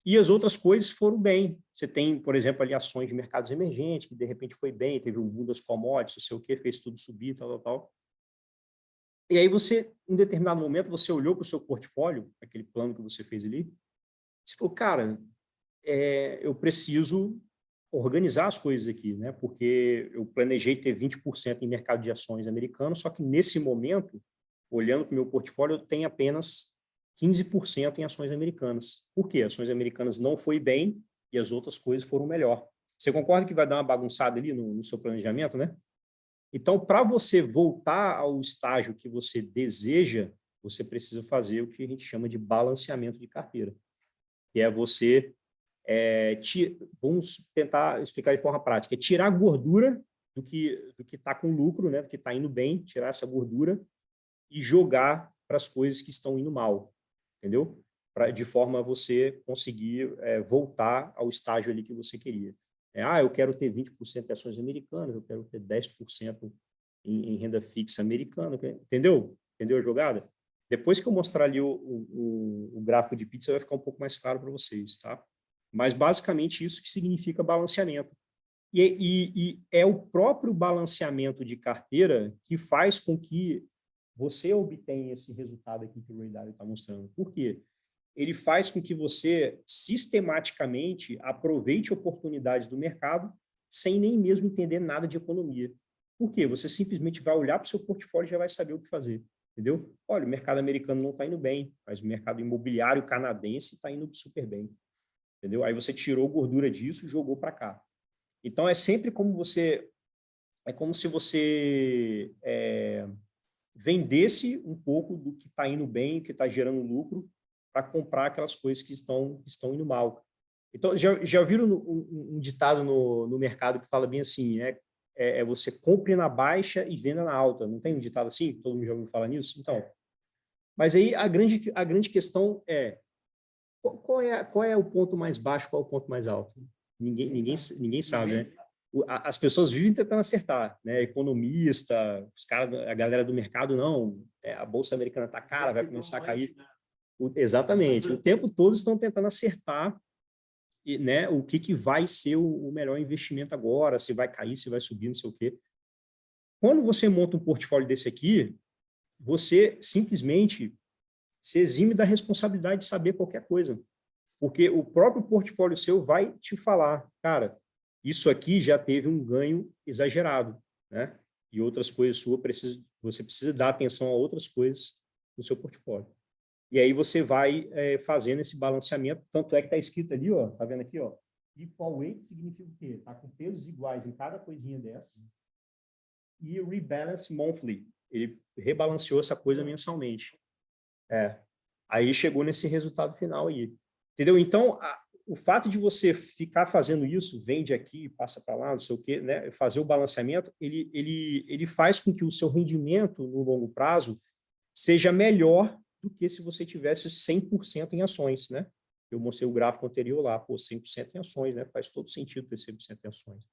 e as outras coisas foram bem. Você tem, por exemplo, ali ações de mercados emergentes, que de repente foi bem, teve um boom das commodities, não sei o quê, fez tudo subir, tal. E aí você, em determinado momento, você olhou para o seu portfólio, aquele plano que você fez ali, você falou, cara, eu preciso organizar as coisas aqui, né? Porque eu planejei ter 20% em mercado de ações americano, só que nesse momento, olhando para o meu portfólio, eu tenho apenas 15% em ações americanas. Por quê? Ações americanas não foi bem e as outras coisas foram melhor. Você concorda que vai dar uma bagunçada ali no seu planejamento, né? Então, para você voltar ao estágio que você deseja, você precisa fazer o que a gente chama de balanceamento de carteira, que é você, vamos tentar explicar de forma prática, é tirar a gordura do que está com lucro, né, do que está indo bem, tirar essa gordura e jogar para as coisas que estão indo mal, entendeu? De forma a você conseguir voltar ao estágio ali que você queria. Eu quero ter 20% de ações americanas, eu quero ter 10% em renda fixa americana, entendeu? Entendeu a jogada? Depois que eu mostrar ali o gráfico de pizza, vai ficar um pouco mais claro para vocês, tá? Mas basicamente isso que significa balanceamento. E é o próprio balanceamento de carteira que faz com que você obtenha esse resultado aqui que o Ray Dalio está mostrando. Por quê? Ele faz com que você sistematicamente aproveite oportunidades do mercado sem nem mesmo entender nada de economia. Por quê? Você simplesmente vai olhar para o seu portfólio e já vai saber o que fazer, entendeu? Olha, o mercado americano não está indo bem, mas o mercado imobiliário canadense está indo super bem, entendeu? Aí você tirou gordura disso e jogou para cá. Então, é sempre como se você vendesse um pouco do que está indo bem, que está gerando lucro, para comprar aquelas coisas que estão indo mal. Então, já viram um ditado no mercado que fala bem assim, você compre na baixa e venda na alta. Não tem um ditado assim? Todo mundo já ouviu falar nisso? Então, mas aí a grande questão qual é o ponto mais baixo, qual é o ponto mais alto? Ninguém sabe, né? As pessoas vivem tentando acertar, né? Economista, os caras, a galera do mercado, não, a bolsa americana está cara, vai começar a cair. Exatamente. O tempo todo estão tentando acertar, né, o que vai ser o melhor investimento agora, se vai cair, se vai subir, não sei o quê. Quando você monta um portfólio desse aqui, você simplesmente se exime da responsabilidade de saber qualquer coisa. Porque o próprio portfólio seu vai te falar, cara, isso aqui já teve um ganho exagerado, né? E outras coisas suas, você precisa dar atenção a outras coisas no seu portfólio. E aí você vai fazendo esse balanceamento, tanto é que está escrito ali, ó, tá vendo aqui, ó, equal weight significa o quê? Está com pesos iguais em cada coisinha dessa. E rebalance monthly, ele rebalanceou essa coisa mensalmente. Aí chegou nesse resultado final aí. Entendeu? Então, o fato de você ficar fazendo isso, vende aqui, passa para lá, não sei o quê, né? Fazer o balanceamento, ele faz com que o seu rendimento no longo prazo seja melhor do que se você tivesse 100% em ações, né? eu mostrei o gráfico anterior lá, pô, 100% em ações, né? Faz todo sentido ter 100% em ações.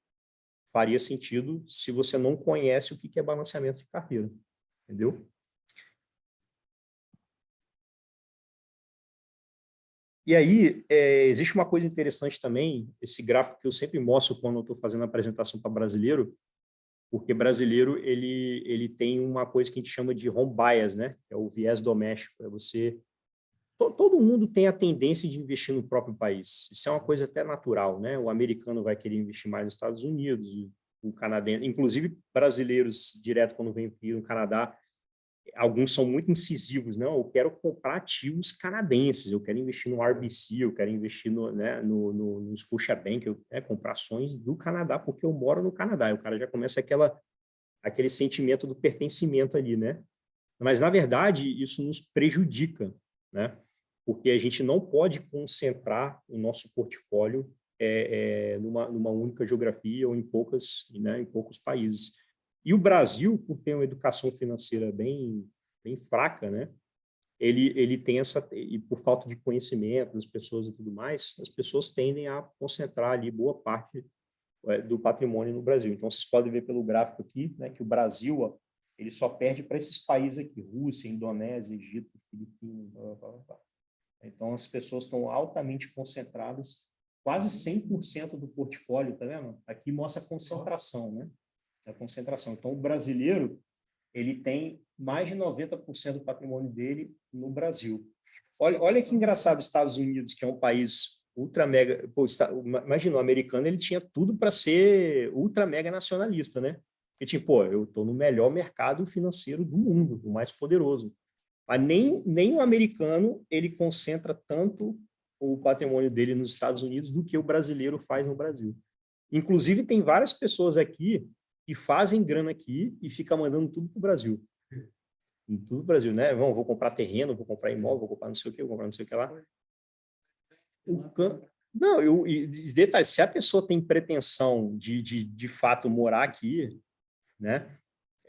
Faria sentido se você não conhece o que é balanceamento de carteira, entendeu? E aí, existe uma coisa interessante também, esse gráfico que eu sempre mostro quando eu estou fazendo a apresentação para brasileiro, porque brasileiro, ele tem uma coisa que a gente chama de home bias, né? É o viés doméstico, é você... Todo mundo tem a tendência de investir no próprio país. Isso é uma coisa até natural, né? O americano vai querer investir mais nos Estados Unidos, o canadense, inclusive brasileiros, direto quando vem no Canadá, alguns são muito incisivos, não, eu quero comprar ativos canadenses, eu quero investir no RBC, eu quero investir no Scotiabank, comprar ações do Canadá, porque eu moro no Canadá. E o cara já começa aquele sentimento do pertencimento ali, né? Mas, na verdade, isso nos prejudica, né? Porque a gente não pode concentrar o nosso portfólio numa única geografia ou em poucos países. E o Brasil, por ter uma educação financeira bem fraca, né? Ele tem e por falta de conhecimento das pessoas e tudo mais, as pessoas tendem a concentrar ali boa parte do patrimônio no Brasil. Então, vocês podem ver pelo gráfico aqui, né, que o Brasil, ó, ele só perde para esses países aqui, Rússia, Indonésia, Egito, Filipinas, blá, blá, blá. Então, as pessoas estão altamente concentradas, quase 100% do portfólio, tá vendo? Aqui mostra a concentração, né? A concentração. Então, o brasileiro, ele tem mais de 90% do patrimônio dele no Brasil. Olha que engraçado, Estados Unidos, que é um país ultra mega... Pô, imagina, o americano, ele tinha tudo para ser ultra mega nacionalista, né? Porque, tipo, pô, eu estou no melhor mercado financeiro do mundo, o mais poderoso. Mas nem o americano, ele concentra tanto o patrimônio dele nos Estados Unidos do que o brasileiro faz no Brasil. Inclusive, tem várias pessoas aqui que fazem grana aqui e ficam mandando tudo para o Brasil. Em tudo o Brasil, né? Vou comprar terreno, vou comprar imóvel, vou comprar não sei o quê, vou comprar não sei o que lá. Não, detalhe, se a pessoa tem pretensão de fato morar aqui, né?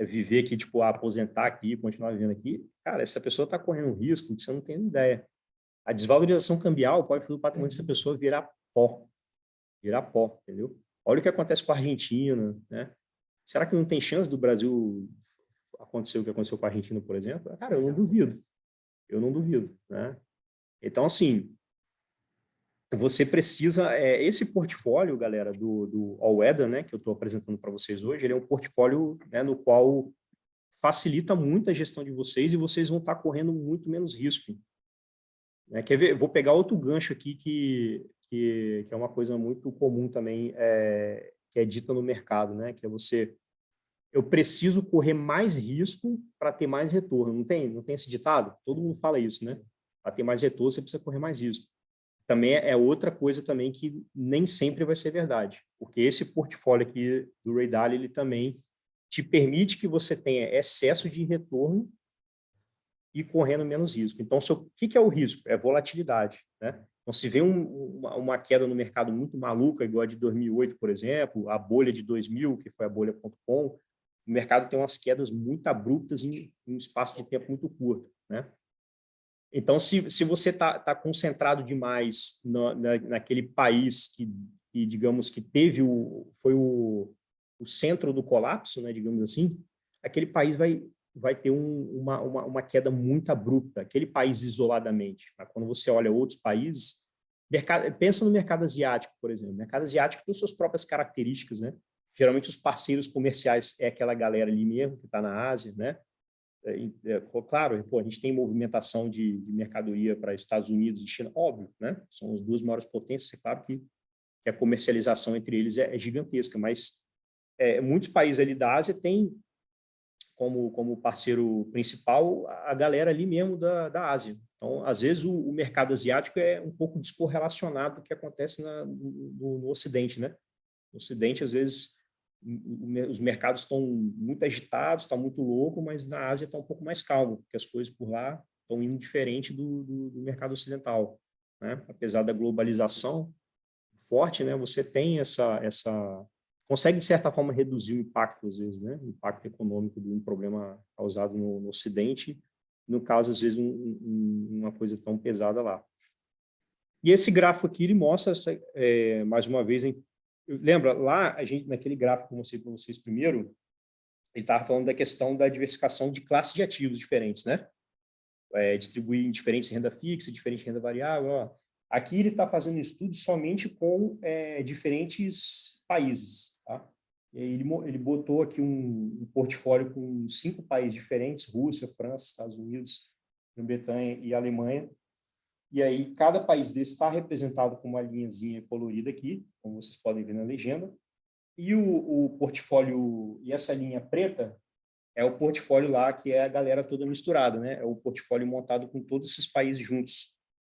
Viver aqui, tipo, aposentar aqui, continuar vivendo aqui, cara, essa pessoa está correndo um risco que você não tem ideia. A desvalorização cambial pode fazer o patrimônio dessa pessoa virar pó, entendeu? Olha o que acontece com a Argentina, né? Será que não tem chance do Brasil acontecer o que aconteceu com a Argentina, por exemplo? Cara, eu não duvido, né? Então, assim, você precisa, esse portfólio, galera, do All Weather, né, que eu estou apresentando para vocês hoje, ele é um portfólio, né, no qual facilita muito a gestão de vocês e vocês vão estar correndo muito menos risco. Né? Quer ver? Vou pegar outro gancho aqui que é uma coisa muito comum também, que é dita no mercado, né, que é eu preciso correr mais risco para ter mais retorno. Não tem esse ditado? Todo mundo fala isso, né? Para ter mais retorno, você precisa correr mais risco. Também é outra coisa também que nem sempre vai ser verdade, porque esse portfólio aqui do Ray Dalio, ele também te permite que você tenha excesso de retorno e correndo menos risco. Então, o que é o risco? É volatilidade, né? Então, se vem uma queda no mercado muito maluca, igual a de 2008, por exemplo, a bolha de 2000, que foi a bolha.com, o mercado tem umas quedas muito abruptas em um espaço de tempo muito curto, né? Então, se você está concentrado demais naquele país que, digamos, que foi o centro do colapso, né, digamos assim, aquele país vai ter uma queda muito abrupta, aquele país isoladamente. Tá? Quando você olha outros países, pensa no mercado asiático, por exemplo. O mercado asiático tem suas próprias características, né? Geralmente, os parceiros comerciais é aquela galera ali mesmo, que está na Ásia, né? Claro, pô, a gente tem movimentação de mercadoria para Estados Unidos e China, óbvio, né? São as duas maiores potências, é claro que a comercialização entre eles é gigantesca, mas muitos países ali da Ásia têm como parceiro principal a galera ali mesmo da Ásia. Então, às vezes, o mercado asiático é um pouco descorrelacionado do que acontece no Ocidente, né? No Ocidente, às vezes, os mercados estão muito agitados, está muito louco, mas na Ásia está um pouco mais calmo, porque as coisas por lá estão indo diferente do mercado ocidental, né? Apesar da globalização forte, né? Você tem consegue de certa forma reduzir o impacto às vezes, né? O impacto econômico de um problema causado no Ocidente, no caso às vezes uma coisa tão pesada lá. E esse gráfico aqui, ele mostra, mais uma vez, lembra, lá, a gente, naquele gráfico que eu mostrei para vocês primeiro, ele estava falando da questão da diversificação de classes de ativos diferentes, né? Distribuir em diferentes renda fixa, diferente renda variável. Ó. Aqui ele está fazendo estudo somente com diferentes países, tá? E aí ele botou aqui um portfólio com 5 países diferentes, Rússia, França, Estados Unidos, Grã-Bretanha e Alemanha. E aí cada país desse está representado com uma linhazinha colorida aqui, como vocês podem ver na legenda. E o portfólio, e essa linha preta, é o portfólio lá que é a galera toda misturada, né? É o portfólio montado com todos esses países juntos.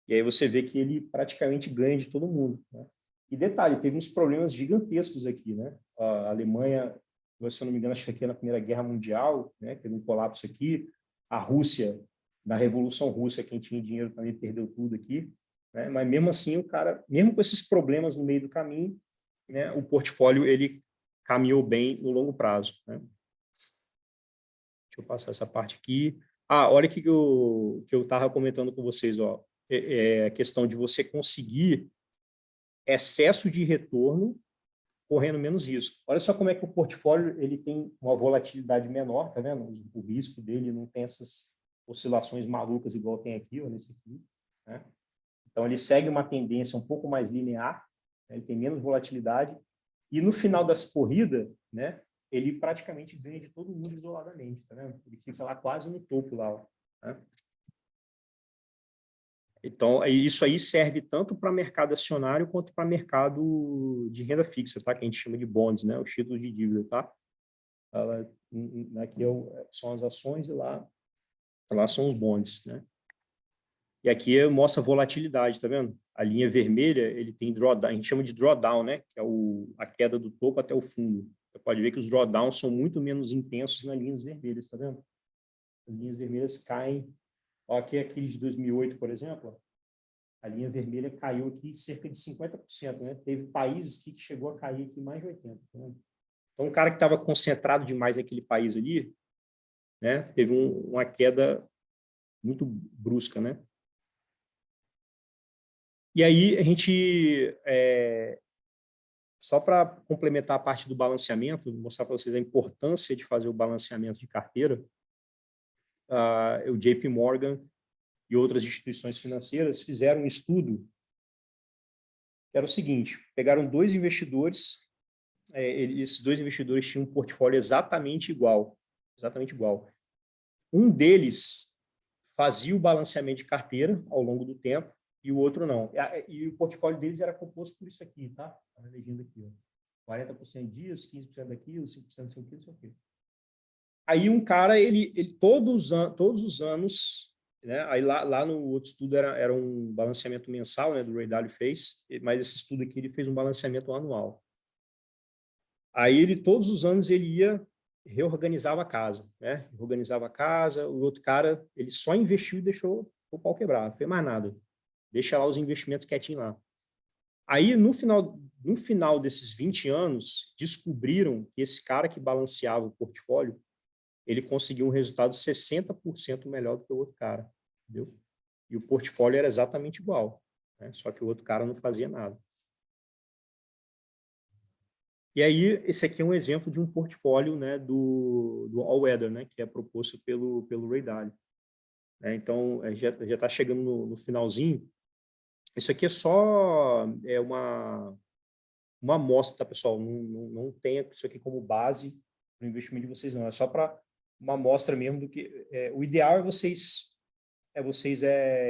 E aí você vê que ele praticamente ganha de todo mundo, né? E detalhe, teve uns problemas gigantescos aqui, né? A Alemanha, se eu não me engano, acho que aqui na Primeira Guerra Mundial, né? Teve um colapso aqui. A Rússia, na Revolução Russa, quem tinha dinheiro também perdeu tudo aqui, né? Mas mesmo assim, o cara, mesmo com esses problemas no meio do caminho, né? O portfólio, ele caminhou bem no longo prazo, né? Deixa eu passar essa parte aqui. Olha o que eu estava comentando com vocês, ó. A questão de você conseguir excesso de retorno correndo menos risco. Olha só como é que o portfólio ele tem uma volatilidade menor, tá vendo? O risco dele não tem essas oscilações malucas igual tem aqui, ou nesse aqui, né? Então, ele segue uma tendência um pouco mais linear, né? Ele tem menos volatilidade, e no final das corridas, né, ele praticamente ganha de todo mundo isoladamente, tá vendo? Ele fica lá quase no topo lá, ó, né? Então, isso aí serve tanto para mercado acionário quanto para mercado de renda fixa, tá? Que a gente chama de bonds, né? Os títulos de dívida, tá? Aqui são as ações e lá são os bonds, né? E aqui mostra volatilidade, tá vendo? A linha vermelha, ele tem drawdown, a gente chama de drawdown, né? Que é a queda do topo até o fundo. Você pode ver que os drawdowns são muito menos intensos nas linhas vermelhas, tá vendo? As linhas vermelhas caem. Ó, aqui é aquele de 2008, por exemplo, a linha vermelha caiu aqui cerca de 50%, né? Teve países que chegou a cair aqui mais de 80%. Tá vendo? Então, um cara que estava concentrado demais naquele país ali, né? Teve uma queda muito brusca, né? E aí, a gente, só para complementar a parte do balanceamento, mostrar para vocês a importância de fazer o balanceamento de carteira, o JP Morgan e outras instituições financeiras fizeram um estudo que era o seguinte: pegaram 2 investidores, esses 2 investidores tinham um portfólio exatamente igual. Um deles fazia o balanceamento de carteira ao longo do tempo e o outro não. E o portfólio deles era composto por isso aqui, tá? Tá na legenda aqui, ó. 40% disso, 15% daquilo, 5% daquilo, não sei o quê. Aí um cara, ele todos os anos, né? Aí lá no outro estudo era um balanceamento mensal, né? Do Ray Dalio fez, mas esse estudo aqui ele fez um balanceamento anual. Aí ele todos os anos ele ia reorganizava a casa, né? Reorganizava a casa. O outro cara ele só investiu e deixou o pau quebrar, não fez mais nada. Deixa lá os investimentos quietinho lá. Aí, no final desses 20 anos, descobriram que esse cara que balanceava o portfólio, ele conseguiu um resultado 60% melhor do que o outro cara, entendeu? E o portfólio era exatamente igual, né? Só que o outro cara não fazia nada. E aí, esse aqui é um exemplo de um portfólio, né, do All Weather, né, que é proposto pelo Ray Dalio. Então, já está chegando no finalzinho. Isso aqui é só uma amostra, tá, pessoal? Não tenha isso aqui como base para o investimento de vocês, não. É só para uma amostra mesmo do que... o ideal é vocês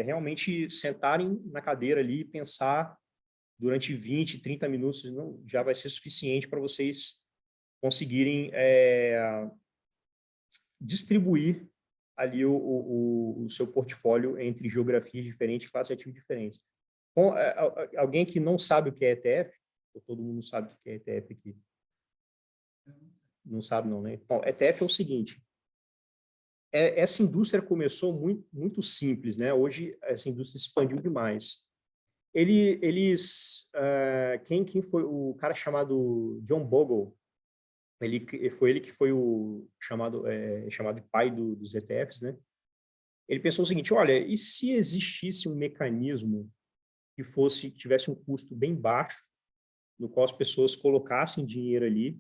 realmente sentarem na cadeira ali e pensar durante 20, 30 minutos, não, já vai ser suficiente para vocês conseguirem distribuir ali o seu portfólio entre geografias diferentes, classes de ativos diferentes. Alguém que não sabe o que é ETF, ou todo mundo sabe o que é ETF aqui? Não sabe não, né? Bom, ETF é o seguinte, essa indústria começou muito, muito simples, né? Hoje essa indústria expandiu demais. Quem foi o cara chamado John Bogle? Foi ele que foi o chamado de pai dos ETFs, né? Ele pensou o seguinte: olha, e se existisse um mecanismo que tivesse um custo bem baixo, no qual as pessoas colocassem dinheiro ali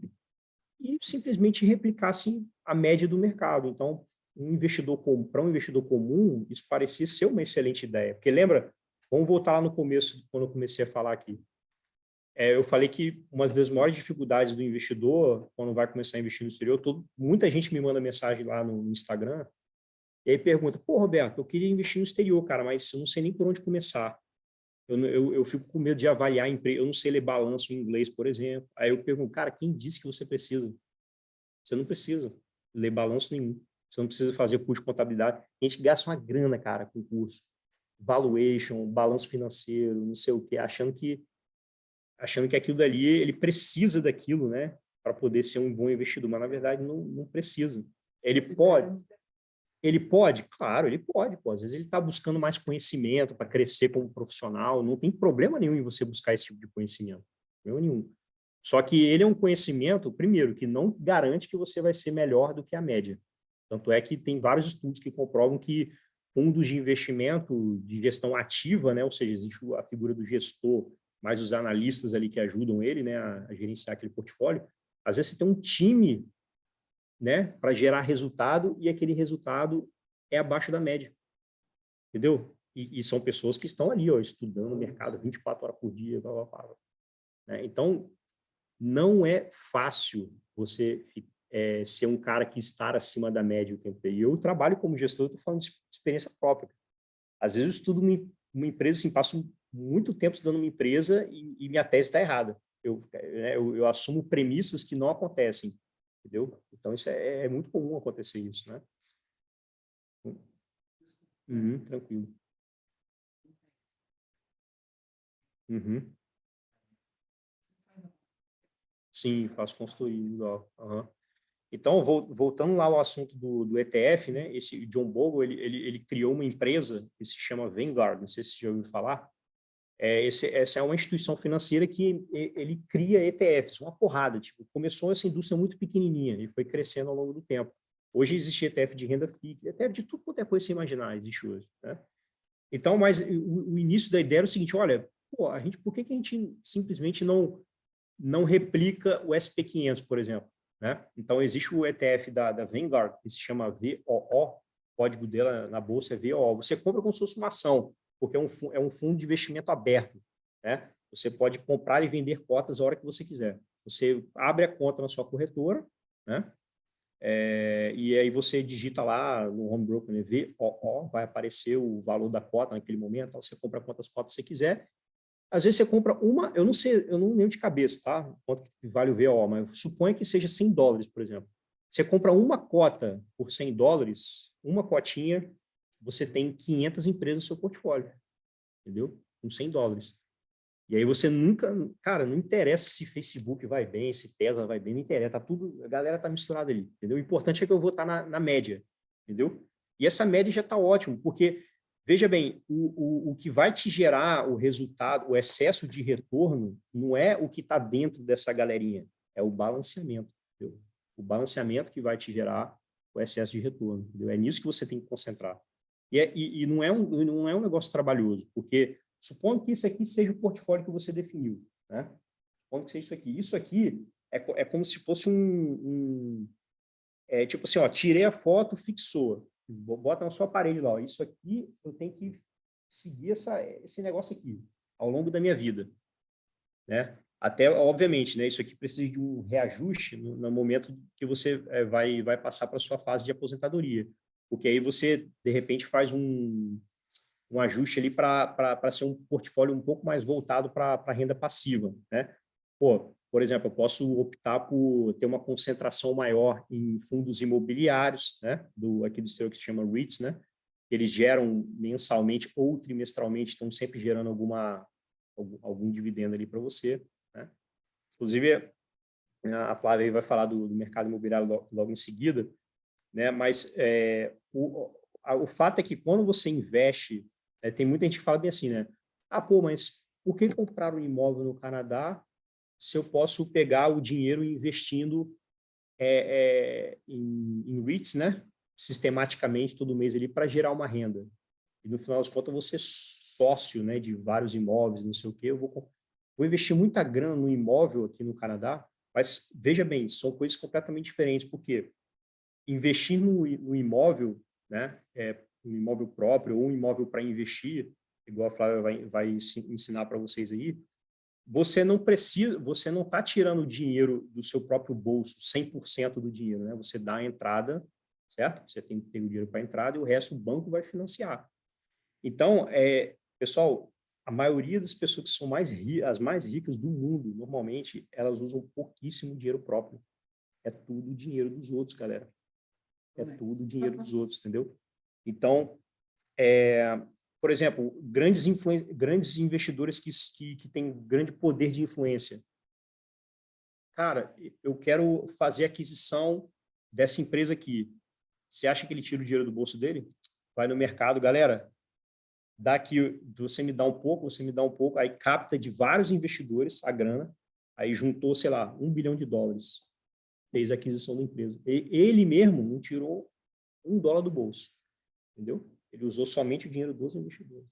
e simplesmente replicassem a média do mercado. Então, para um investidor comum, isso parecia ser uma excelente ideia. Porque lembra, vamos voltar lá no começo, quando eu comecei a falar aqui. Eu falei que uma das maiores dificuldades do investidor, quando vai começar a investir no exterior, muita gente me manda mensagem lá no Instagram, e aí pergunta, pô, Roberto, eu queria investir no exterior, cara, mas eu não sei nem por onde começar. Eu fico com medo de avaliar a empresa, eu não sei ler balanço em inglês, por exemplo. Aí eu pergunto, cara, quem disse que você precisa? Você não precisa ler balanço nenhum. Você não precisa fazer curso de contabilidade. A gente gasta uma grana, cara, com curso. Valuation, balanço financeiro, não sei o quê, achando que aquilo dali, ele precisa daquilo, né, para poder ser um bom investidor, mas na verdade não precisa. Ele pode, claro, ele pode, pô. Às vezes ele está buscando mais conhecimento para crescer como profissional, não tem problema nenhum em você buscar esse tipo de conhecimento, problema nenhum. Só que ele é um conhecimento, primeiro, que não garante que você vai ser melhor do que a média. Tanto é que tem vários estudos que comprovam que fundos de investimento de gestão ativa, né, ou seja, existe a figura do gestor, mais os analistas ali que ajudam ele, né, a gerenciar aquele portfólio. Às vezes você tem um time, né, para gerar resultado e aquele resultado é abaixo da média, entendeu? E são pessoas que estão ali, ó, estudando o mercado 24 horas por dia, blá, blá, blá, né? Então, não é fácil você ser um cara que está acima da média o tempo inteiro. E eu trabalho como gestor, eu estou falando de experiência própria. Às vezes eu estudo uma empresa, assim, passo muito tempo estudando uma empresa e minha tese está errada. Eu assumo premissas que não acontecem, entendeu? Então, isso é muito comum acontecer isso, né? Uhum, tranquilo. Uhum. Sim, faço consultoria individual. Uhum. Então, voltando lá ao assunto do ETF, né? Esse John Bogle, ele criou uma empresa que se chama Vanguard, não sei se você já ouviu falar. Essa é uma instituição financeira que ele cria ETFs, uma porrada. Tipo, começou essa indústria muito pequenininha e foi crescendo ao longo do tempo. Hoje existe ETF de renda fixa, ETF de tudo quanto é coisa que você imaginar, existe hoje, né? Então, mas o início da ideia era o seguinte, olha, pô, por que a gente simplesmente não replica o SP500, por exemplo, né? Então, existe o ETF da Vanguard, que se chama VOO, o código dela na bolsa é VOO. Você compra como se fosse uma ação, porque é um fundo de investimento aberto, né? Você pode comprar e vender cotas a hora que você quiser. Você abre a conta na sua corretora, né? E aí você digita lá no home broker, né, VOO, vai aparecer o valor da cota naquele momento, você compra quantas cotas você quiser. Às vezes você compra uma, eu não sei, eu não lembro de cabeça, tá? Quanto que vale o VOO, mas suponha que seja $100, por exemplo. Você compra uma cota por $100, uma cotinha, você tem 500 empresas no seu portfólio, entendeu? Com $100. E aí você nunca, cara, não interessa se Facebook vai bem, se Tesla vai bem, não interessa, tá tudo, a galera tá misturada ali, entendeu? O importante é que eu vou estar na média, entendeu? E essa média já está ótimo, porque, veja bem, o que vai te gerar o resultado, o excesso de retorno, não é o que está dentro dessa galerinha, é o balanceamento, entendeu? O balanceamento que vai te gerar o excesso de retorno, entendeu? É nisso que você tem que concentrar. E não é um negócio trabalhoso, porque supondo que isso aqui seja o portfólio que você definiu, né? Supondo que seja isso aqui. Isso aqui é como se fosse tipo assim, ó, tirei a foto, fixou. Bota na sua parede lá, ó, isso aqui eu tenho que seguir esse negócio aqui ao longo da minha vida, né? Até, obviamente, né, isso aqui precisa de um reajuste no momento que você vai passar para a sua fase de aposentadoria. Porque aí você, de repente, faz um ajuste ali para ser um portfólio um pouco mais voltado para a renda passiva, né? Pô, por exemplo, eu posso optar por ter uma concentração maior em fundos imobiliários, né? Aqui do exterior que se chama REITs, né? Eles geram mensalmente ou trimestralmente, estão sempre gerando algum dividendo ali para você, né? Inclusive, a Flávia vai falar do mercado imobiliário logo em seguida, né? Mas o fato é que quando você investe, tem muita gente que fala bem assim, né? Ah, pô, mas por que comprar um imóvel no Canadá se eu posso pegar o dinheiro investindo em REITs, né? Sistematicamente todo mês ali para gerar uma renda? E no final das contas você sócio, né, de vários imóveis, não sei o quê, eu vou investir muita grana no imóvel aqui no Canadá, mas veja bem, são coisas completamente diferentes, porque investir no imóvel, né, um imóvel próprio ou um imóvel para investir, igual a Flávia vai ensinar para vocês aí, você não está tirando o dinheiro do seu próprio bolso, 100% do dinheiro, né? Você dá a entrada, certo? Você tem que ter o dinheiro para a entrada e o resto o banco vai financiar. Então, pessoal, a maioria das pessoas que são as mais ricas do mundo, normalmente, elas usam pouquíssimo dinheiro próprio. É tudo dinheiro dos outros, galera. É tudo dinheiro dos outros, entendeu? Então, por exemplo, grandes investidores que têm grande poder de influência. Cara, eu quero fazer aquisição dessa empresa aqui. Você acha que ele tira o dinheiro do bolso dele? Vai no mercado, galera, daqui você me dá um pouco, você me dá um pouco, aí capta de vários investidores a grana, aí juntou, sei lá, $1 bilhão, fez a aquisição da empresa. Ele mesmo não tirou $1 do bolso, entendeu? Ele usou somente o dinheiro dos investidores.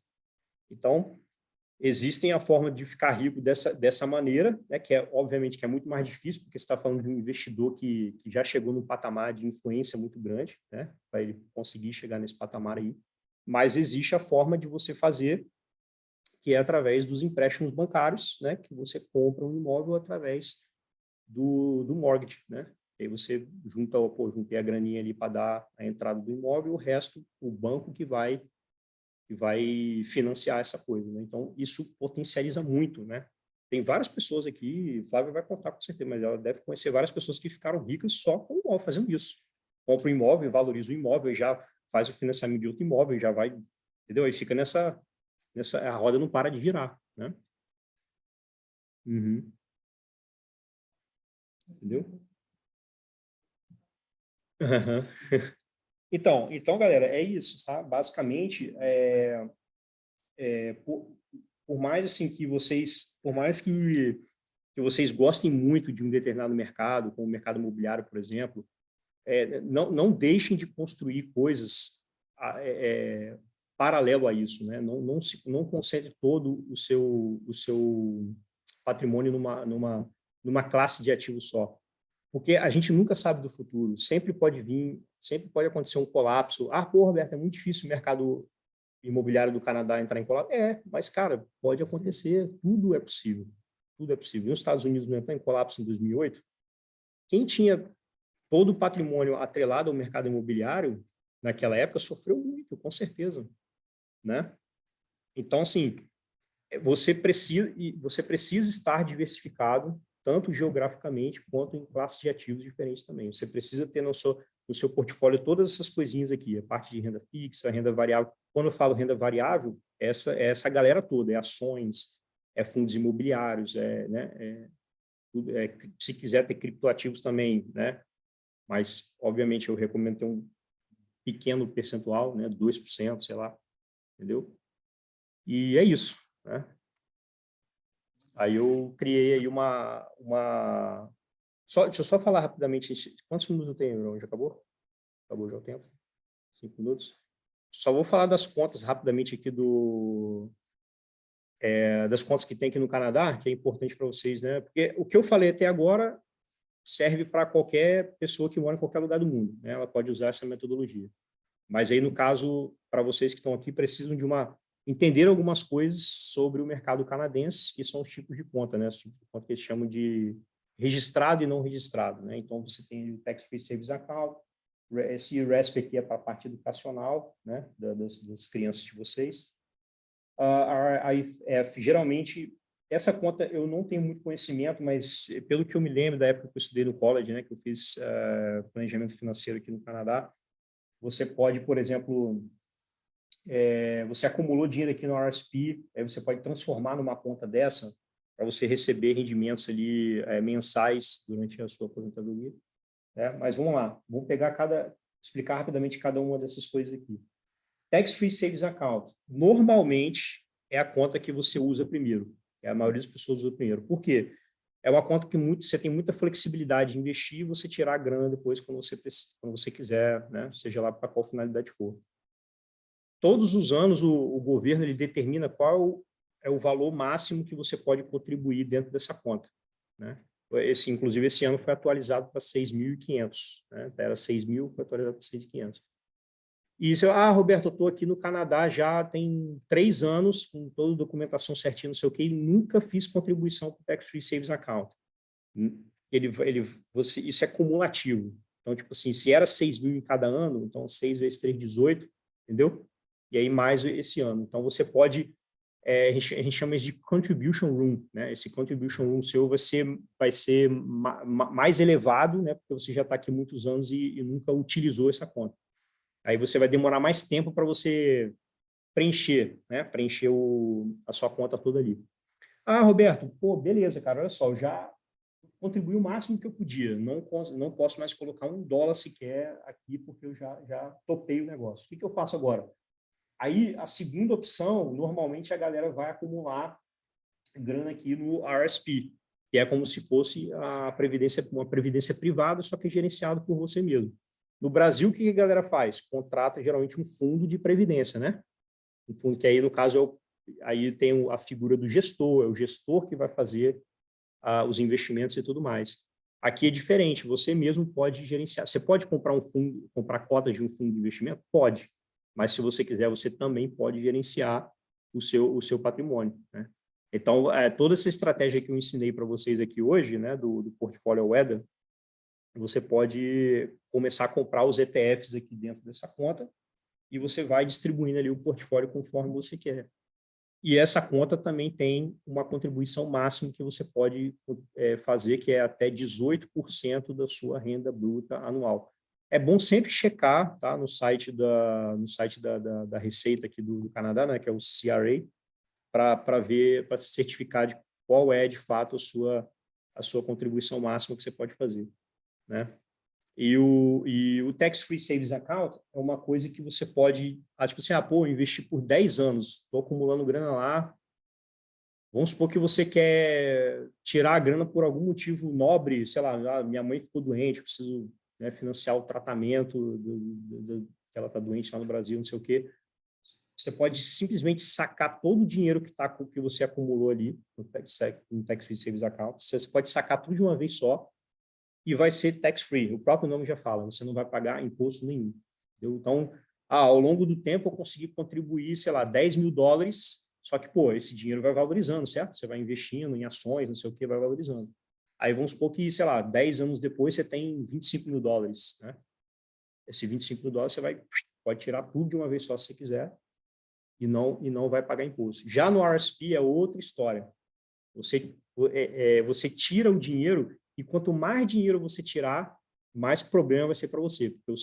Então, existem a forma de ficar rico dessa maneira, né, que obviamente que é muito mais difícil, porque você está falando de um investidor que já chegou num patamar de influência muito grande, né, para ele conseguir chegar nesse patamar aí. Mas existe a forma de você fazer, que é através dos empréstimos bancários, né, que você compra um imóvel através do mortgage, né? E aí você juntei a graninha ali para dar a entrada do imóvel, o resto, o banco que vai financiar essa coisa, né? Então, isso potencializa muito, né? Tem várias pessoas aqui, Flávia vai contar com certeza, mas ela deve conhecer várias pessoas que ficaram ricas só com o imóvel, fazendo isso. Compra um imóvel, valoriza o imóvel, já faz o financiamento de outro imóvel, já vai, entendeu? Aí fica a roda não para de girar, né? Uhum. Entendeu? Uhum. Então, galera, é isso, sabe? Basicamente, por mais assim por mais que vocês gostem muito de um determinado mercado, como o mercado imobiliário, por exemplo, não deixem de construir coisas paralelo a isso, né? Não concentre todo o seu patrimônio numa classe de ativo só, porque a gente nunca sabe do futuro, sempre pode acontecer um colapso. Pô, Roberto, é muito difícil o mercado imobiliário do Canadá entrar em colapso. Mas, cara, pode acontecer, tudo é possível. Tudo é possível. E os Estados Unidos não entrou em colapso em 2008? Quem tinha todo o patrimônio atrelado ao mercado imobiliário, naquela época, sofreu muito, com certeza, né? Então, assim, você precisa estar diversificado, tanto geograficamente quanto em classes de ativos diferentes também. Você precisa ter no seu portfólio todas essas coisinhas aqui, a parte de renda fixa, renda variável. Quando eu falo renda variável, essa galera toda, é ações, é fundos imobiliários, né, se quiser ter criptoativos também, né, mas, obviamente, eu recomendo ter um pequeno percentual, né, 2%, sei lá, entendeu? E é isso, né? Aí eu criei aí deixa eu só falar rapidamente, quantos minutos eu tenho? Já acabou? Acabou já o tempo? 5 minutos? Só vou falar das contas rapidamente aqui das contas que tem aqui no Canadá, que é importante para vocês, né? Porque o que eu falei até agora serve para qualquer pessoa que mora em qualquer lugar do mundo, né? Ela pode usar essa metodologia. Mas aí, no caso, para vocês que estão aqui, precisam entender algumas coisas sobre o mercado canadense, que são os tipos de conta, né? Os tipos de conta que eles chamam de registrado e não registrado, né? Então, você tem o Tax Free Savings Account, esse RESP aqui é para a parte educacional, né? Das crianças de vocês. A IF, geralmente, essa conta eu não tenho muito conhecimento, mas pelo que eu me lembro da época que eu estudei no college, né? Que eu fiz planejamento financeiro aqui no Canadá, você pode, por exemplo, você acumulou dinheiro aqui no RSP, aí você pode transformar numa conta dessa para você receber rendimentos ali mensais durante a sua aposentadoria. Né? Mas vamos lá, vamos explicar rapidamente cada uma dessas coisas aqui. Tax Free Savings Account, normalmente é a conta que você usa primeiro. A maioria das pessoas usa primeiro. Por quê? É uma conta que você tem muita flexibilidade de investir e você tirar a grana depois quando você quiser, né? Seja lá para qual finalidade for. Todos os anos o governo ele determina qual é o valor máximo que você pode contribuir dentro dessa conta, né? Inclusive, esse ano foi atualizado para 6.500, né? Era 6.000, foi atualizado para 6.500. E isso, Roberto, eu estou aqui no Canadá já tem 3 anos, com toda a documentação certinha, não sei o quê, e nunca fiz contribuição para o Tax Free Savings Account. Isso é cumulativo. Então, tipo assim, se era 6.000 em cada ano, então 6 vezes 3, 18, entendeu? E aí mais esse ano. Então, você pode, a gente chama isso de contribution room, né? Esse contribution room seu vai ser mais elevado, né? Porque você já está aqui muitos anos e nunca utilizou essa conta. Aí você vai demorar mais tempo para você preencher, né? Preencher a sua conta toda ali. Roberto, pô, beleza, cara, olha só, eu já contribuí o máximo que eu podia, não posso mais colocar $1 sequer aqui, porque eu já topei o negócio. O que eu faço agora? Aí, a segunda opção, normalmente a galera vai acumular grana aqui no RSP, que é como se fosse uma previdência privada, só que gerenciado por você mesmo. No Brasil, o que a galera faz? Contrata geralmente um fundo de previdência, né? Um fundo que aí, no caso, aí tem a figura do gestor, é o gestor que vai fazer os investimentos e tudo mais. Aqui é diferente, você mesmo pode gerenciar. Você pode comprar um fundo, comprar cotas de um fundo de investimento? Pode. Mas se você quiser, você também pode gerenciar o seu patrimônio, né? Então, toda essa estratégia que eu ensinei para vocês aqui hoje, né, do Portfólio Weather, você pode começar a comprar os ETFs aqui dentro dessa conta e você vai distribuindo ali o portfólio conforme você quer. E essa conta também tem uma contribuição máxima que você pode fazer, que é até 18% da sua renda bruta anual. É bom sempre checar, tá, no site da Receita aqui do Canadá, né, que é o CRA, para ver, para se certificar de qual é, de fato, a sua contribuição máxima que você pode fazer, né? E o Tax Free Savings Account é uma coisa que você pode, tipo assim, investir por 10 anos, estou acumulando grana lá. Vamos supor que você quer tirar a grana por algum motivo nobre, sei lá, minha mãe ficou doente, preciso, né, financiar o tratamento que ela está doente lá no Brasil, não sei o quê. Você pode simplesmente sacar todo o dinheiro que você acumulou ali no Tax Free Savings Account. Você pode sacar tudo de uma vez só e vai ser tax-free. O próprio nome já fala, você não vai pagar imposto nenhum. Entendeu? Então, ao longo do tempo, eu consegui contribuir, sei lá, $10.000, só que, esse dinheiro vai valorizando, certo? Você vai investindo em ações, não sei o que, vai valorizando. Aí vamos supor que, sei lá, 10 anos depois você tem $25.000, né? Esse $25.000 você pode tirar tudo de uma vez só se você quiser e não vai pagar imposto. Já no RSP é outra história. Você tira o dinheiro e quanto mais dinheiro você tirar, mais problema vai ser para você, porque o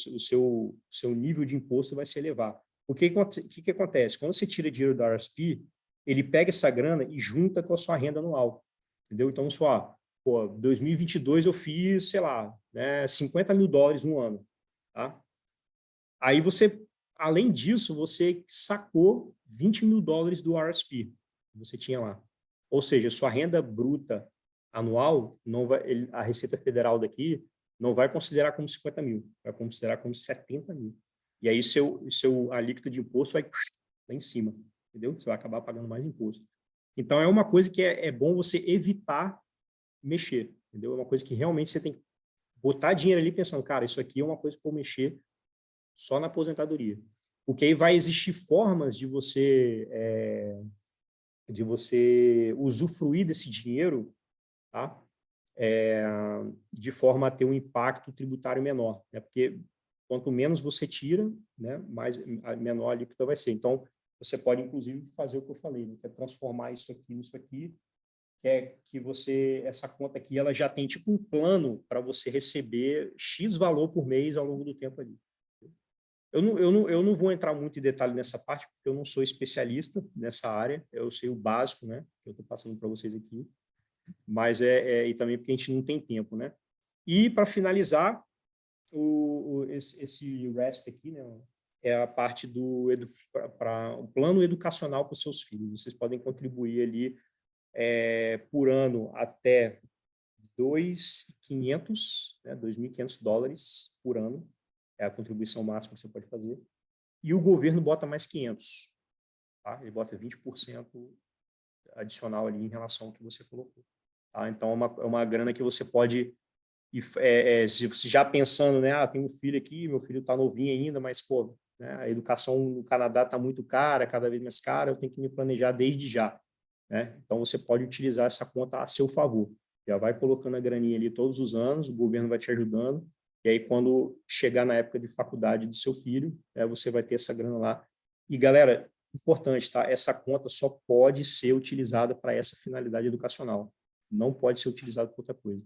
seu nível de imposto vai se elevar. O que acontece? Quando você tira dinheiro do RSP, ele pega essa grana e junta com a sua renda anual. Entendeu? Então, vamos falar, 2022 eu fiz, sei lá, né, $50.000 no ano. Tá? Aí além disso, você sacou $20.000 do RSP que você tinha lá. Ou seja, sua renda bruta anual, a Receita Federal daqui não vai considerar como 50 mil, vai considerar como 70 mil. E aí a alíquota de imposto vai lá em cima, entendeu? Você vai acabar pagando mais imposto. Então, é uma coisa que é bom você evitar mexer, entendeu? É uma coisa que realmente você tem que botar dinheiro ali pensando, cara, isso aqui é uma coisa que eu vou mexer só na aposentadoria. Porque aí vai existir formas de você usufruir desse dinheiro, tá? De forma a ter um impacto tributário menor, né? Porque quanto menos você tira, né, menor a alíquota vai ser. Então, você pode, inclusive, fazer o que eu falei, né? Que é transformar isso aqui nisso aqui, que é que essa conta aqui, ela já tem tipo um plano para você receber X valor por mês ao longo do tempo ali. Eu não vou entrar muito em detalhe nessa parte, porque eu não sou especialista nessa área, eu sei o básico, né, que eu estou passando para vocês aqui, mas e também porque a gente não tem tempo, né? E, para finalizar, esse RESP aqui, né, é a parte para o plano educacional para os seus filhos. Vocês podem contribuir ali por ano até $2.500, né, $2.500 por ano, é a contribuição máxima que você pode fazer. e o governo bota mais 500. Tá? Ele bota 20% adicional ali em relação ao que você colocou. Tá? Então, é uma grana que você pode... se você já pensando, né? Tem um filho aqui, meu filho está novinho ainda, mas, pô, né, a educação no Canadá está muito cara, cada vez mais cara, eu tenho que me planejar desde já. Né? Então, você pode utilizar essa conta a seu favor. Já vai colocando a graninha ali todos os anos, o governo vai te ajudando, e aí, quando chegar na época de faculdade do seu filho, você vai ter essa grana lá. E, galera, importante, tá? Essa conta só pode ser utilizada para essa finalidade educacional. Não pode ser utilizada para outra coisa.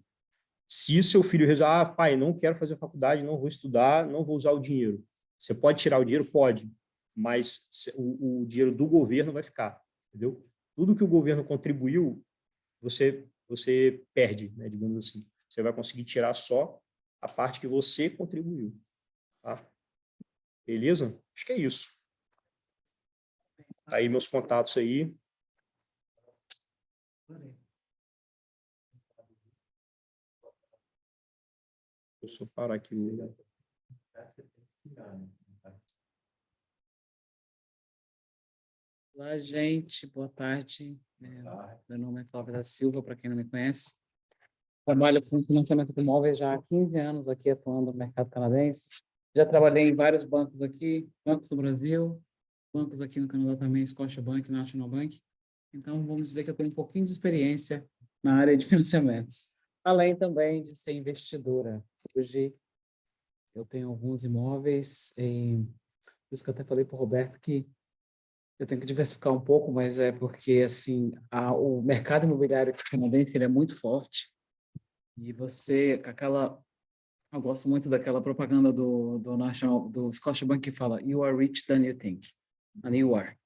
Se seu filho resolver, pai, não quero fazer faculdade, não vou estudar, não vou usar o dinheiro. Você pode tirar o dinheiro? Pode, mas o dinheiro do governo vai ficar, entendeu? Tudo que o governo contribuiu, você perde, né, digamos assim. Você vai conseguir tirar só a parte que você contribuiu. Tá? Beleza? Acho que é isso. Tá aí meus contatos aí. Eu só parar aqui. Olá, gente. Boa tarde. Meu nome é Flávia da Silva, para quem não me conhece. Trabalho com financiamento de imóveis já há 15 anos aqui, atuando no mercado canadense. Já trabalhei em vários bancos aqui, bancos do Brasil, bancos aqui no Canadá também, Scotiabank, National Bank. Então, vamos dizer que eu tenho um pouquinho de experiência na área de financiamentos. Além também de ser investidora. Hoje, eu tenho alguns imóveis, por isso que eu até falei para o Roberto que eu tenho que diversificar um pouco, mas é porque assim o mercado imobiliário canadense ele é muito forte e eu gosto muito daquela propaganda do Scotiabank que fala "You are rich than you think", and you are.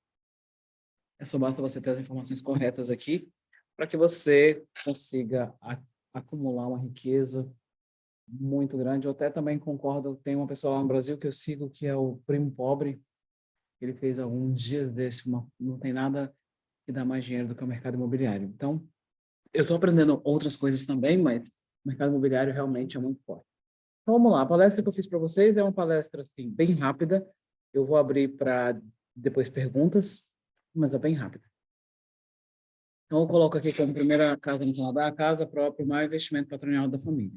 Só basta você ter as informações corretas aqui para que você consiga acumular uma riqueza muito grande. Eu até também concordo, tem uma pessoa lá no Brasil que eu sigo que é o Primo Pobre. Ele fez alguns dias não tem nada que dá mais dinheiro do que o mercado imobiliário. Então, eu estou aprendendo outras coisas também, mas o mercado imobiliário realmente é muito forte. Então, vamos lá. A palestra que eu fiz para vocês é uma palestra assim, bem rápida. Eu vou abrir para depois perguntas, mas é bem rápida. Então, eu coloco aqui como primeira casa no Canadá, a casa própria, o maior investimento patrimonial da família.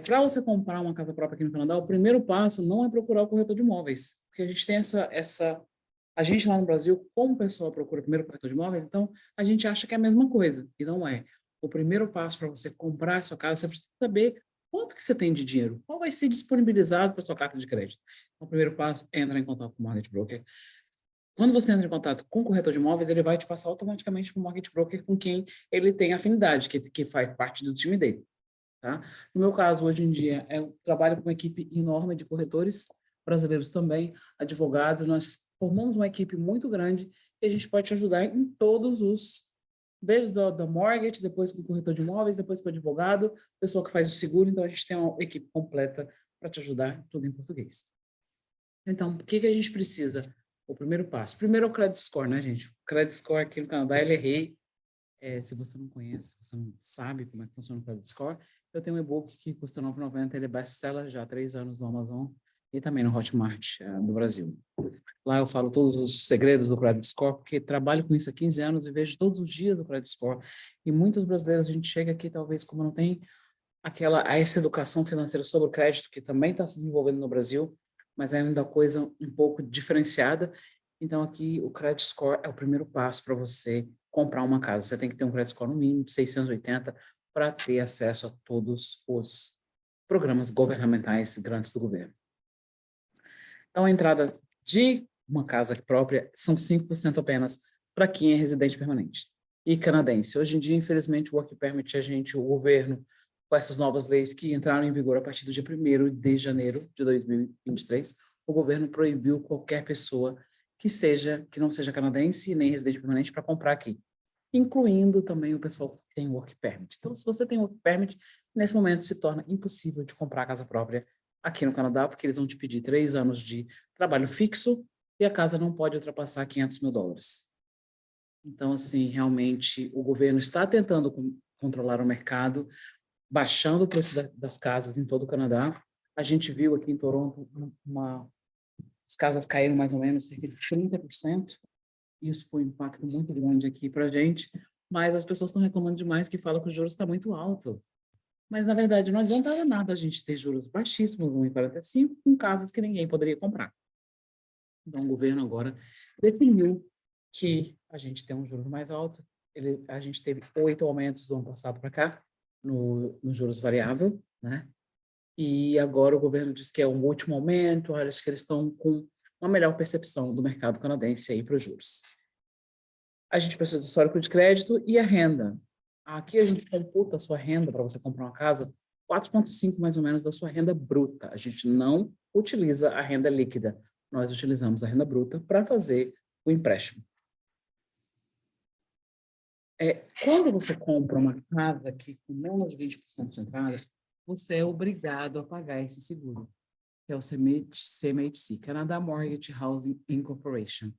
Para você comprar uma casa própria aqui no Canadá, o primeiro passo não é procurar o corretor de imóveis, porque a gente tem a gente lá no Brasil, como pessoa procura primeiro o corretor de imóveis, então a gente acha que é a mesma coisa, e não é. O primeiro passo para você comprar a sua casa, você precisa saber quanto que você tem de dinheiro, qual vai ser disponibilizado para sua carta de crédito. Então, o primeiro passo é entrar em contato com o mortgage broker. Quando você entra em contato com o corretor de imóveis, ele vai te passar automaticamente para o mortgage broker com quem ele tem afinidade, que faz parte do time dele. Tá? No meu caso, hoje em dia, eu trabalho com uma equipe enorme de corretores brasileiros também, advogados. Nós formamos uma equipe muito grande e a gente pode te ajudar em todos desde da mortgage, depois com o corretor de imóveis, depois com o advogado, pessoa que faz o seguro. Então, a gente tem uma equipe completa para te ajudar, tudo em português. Então, o que a gente precisa? O primeiro passo. Primeiro é o credit score, né, gente? O credit score aqui no Canadá, ele é rei. Se você não conhece, você não sabe como é que funciona o credit score, eu tenho um e-book que custa R$ 9,90, ele é best-seller já há 3 anos no Amazon e também no Hotmart do Brasil. Lá eu falo todos os segredos do credit score, porque trabalho com isso há 15 anos e vejo todos os dias o credit score. E muitos brasileiros, a gente chega aqui, talvez, como não tem essa educação financeira sobre o crédito, que também está se desenvolvendo no Brasil, mas é ainda coisa um pouco diferenciada. Então, aqui, o credit score é o primeiro passo para você comprar uma casa. Você tem que ter um credit score no mínimo de 680 para ter acesso a todos os programas governamentais grandes do governo. Então, a entrada de uma casa própria são 5% apenas para quem é residente permanente e canadense. Hoje em dia, infelizmente, o Work Permit, o governo, com essas novas leis que entraram em vigor a partir do dia 1º de janeiro de 2023, o governo proibiu qualquer pessoa que não seja canadense nem residente permanente para comprar aqui, incluindo também o pessoal que tem Work Permit. Então, se você tem Work Permit, nesse momento se torna impossível de comprar a casa própria aqui no Canadá, porque eles vão te pedir 3 anos de trabalho fixo e a casa não pode ultrapassar $500 mil. Então, assim, realmente, o governo está tentando controlar o mercado, baixando o preço das casas em todo o Canadá. A gente viu aqui em Toronto as casas caíram mais ou menos cerca de 30%. Isso foi um impacto muito grande aqui para a gente, mas as pessoas estão reclamando demais que falam que o juros está muito alto. Mas, na verdade, não adiantava nada a gente ter juros baixíssimos, 1,45, com casas que ninguém poderia comprar. Então, o governo agora definiu que a gente tem um juros mais alto. A gente teve 8 aumentos do ano passado para cá, no juros variável, né? E agora o governo diz que é um último aumento, acho que eles estão com uma melhor percepção do mercado canadense aí para os juros. A gente precisa do histórico de crédito e a renda. Aqui a gente computa a sua renda para você comprar uma casa, 4,5 mais ou menos da sua renda bruta. A gente não utiliza a renda líquida, nós utilizamos a renda bruta para fazer o empréstimo. Quando você compra uma casa aqui com menos de 20% de entrada, você é obrigado a pagar esse seguro, que é o CMHC, Canada Mortgage Housing Incorporation.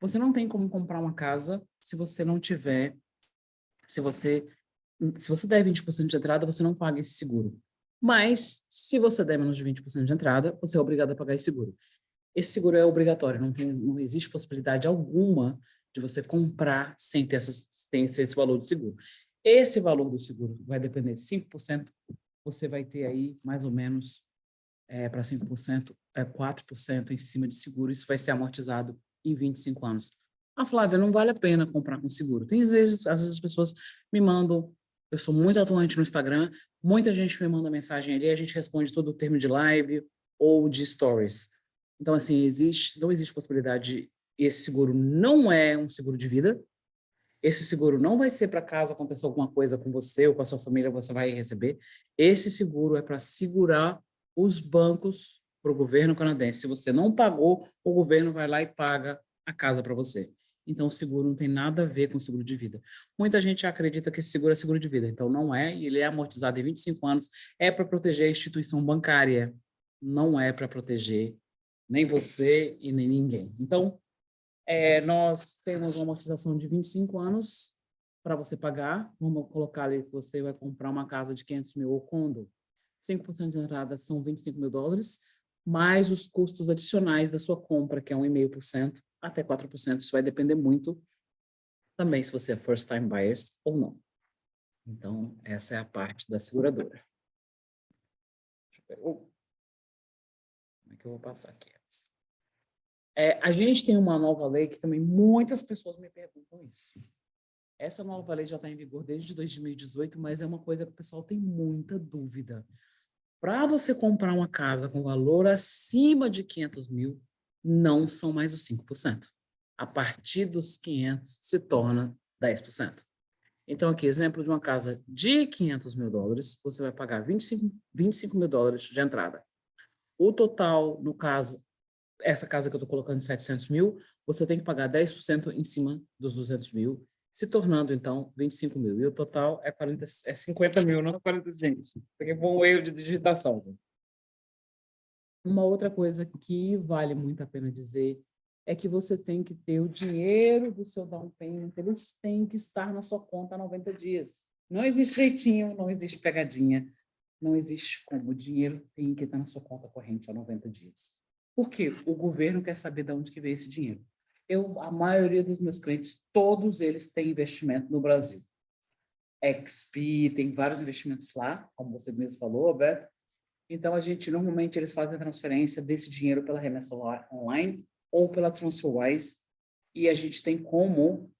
Você não tem como comprar uma casa se você não tiver, se você der 20% de entrada, você não paga esse seguro. Mas, se você der menos de 20% de entrada, você é obrigado a pagar esse seguro. Esse seguro é obrigatório, não existe possibilidade alguma de você comprar sem ter esse valor do seguro. Esse valor do seguro vai depender de 5%, você vai ter aí mais ou menos para 5%, 4% em cima de seguro, isso vai ser amortizado em 25 anos. Flávia, não vale a pena comprar com seguro. Às vezes as pessoas me mandam, eu sou muito atuante no Instagram, muita gente me manda mensagem ali, a gente responde todo o termo de live ou de stories. Então, assim, não existe possibilidade, esse seguro não é um seguro de vida, esse seguro não vai ser para caso aconteça alguma coisa com você ou com a sua família, você vai receber. Esse seguro é para segurar os bancos para o governo canadense. Se você não pagou, o governo vai lá e paga a casa para você. Então, o seguro não tem nada a ver com seguro de vida. Muita gente acredita que esse seguro é seguro de vida. Então, não é. Ele é amortizado em 25 anos. É para proteger a instituição bancária. Não é para proteger nem você e nem ninguém. Então, nós temos uma amortização de 25 anos para você pagar. Vamos colocar ali que você vai comprar uma casa de 500 mil ou condo. 5% de entrada são $25.000, mais os custos adicionais da sua compra, que é 1,5% até 4%. Isso vai depender muito também se você é first time buyers ou não. Então, essa é a parte da seguradora. Como é que eu vou passar aqui? A gente tem uma nova lei que também muitas pessoas me perguntam isso. Essa nova lei já está em vigor desde 2018, mas é uma coisa que o pessoal tem muita dúvida. Para você comprar uma casa com valor acima de 500 mil, não são mais os 5%. A partir dos 500 se torna 10%. Então, aqui, exemplo de uma casa de $500.000, você vai pagar $25.000 de entrada. O total, no caso, essa casa que eu estou colocando de 700 mil, você tem que pagar 10% em cima dos 200 mil, se tornando, então, 25 mil. E o total é 50 mil, não 45. Porque foi um erro de digitação. Uma outra coisa que vale muito a pena dizer é que você tem que ter o dinheiro do seu down payment, eles têm que estar na sua conta há 90 dias. Não existe jeitinho, não existe pegadinha, não existe como. O dinheiro tem que estar na sua conta corrente há 90 dias. Por quê? O governo quer saber de onde que veio esse dinheiro. A maioria dos meus clientes, todos eles têm investimento no Brasil. XP, tem vários investimentos lá, como você mesmo falou, Roberto. Então, normalmente, eles fazem a transferência desse dinheiro pela remessa online ou pela TransferWise, e a gente tem como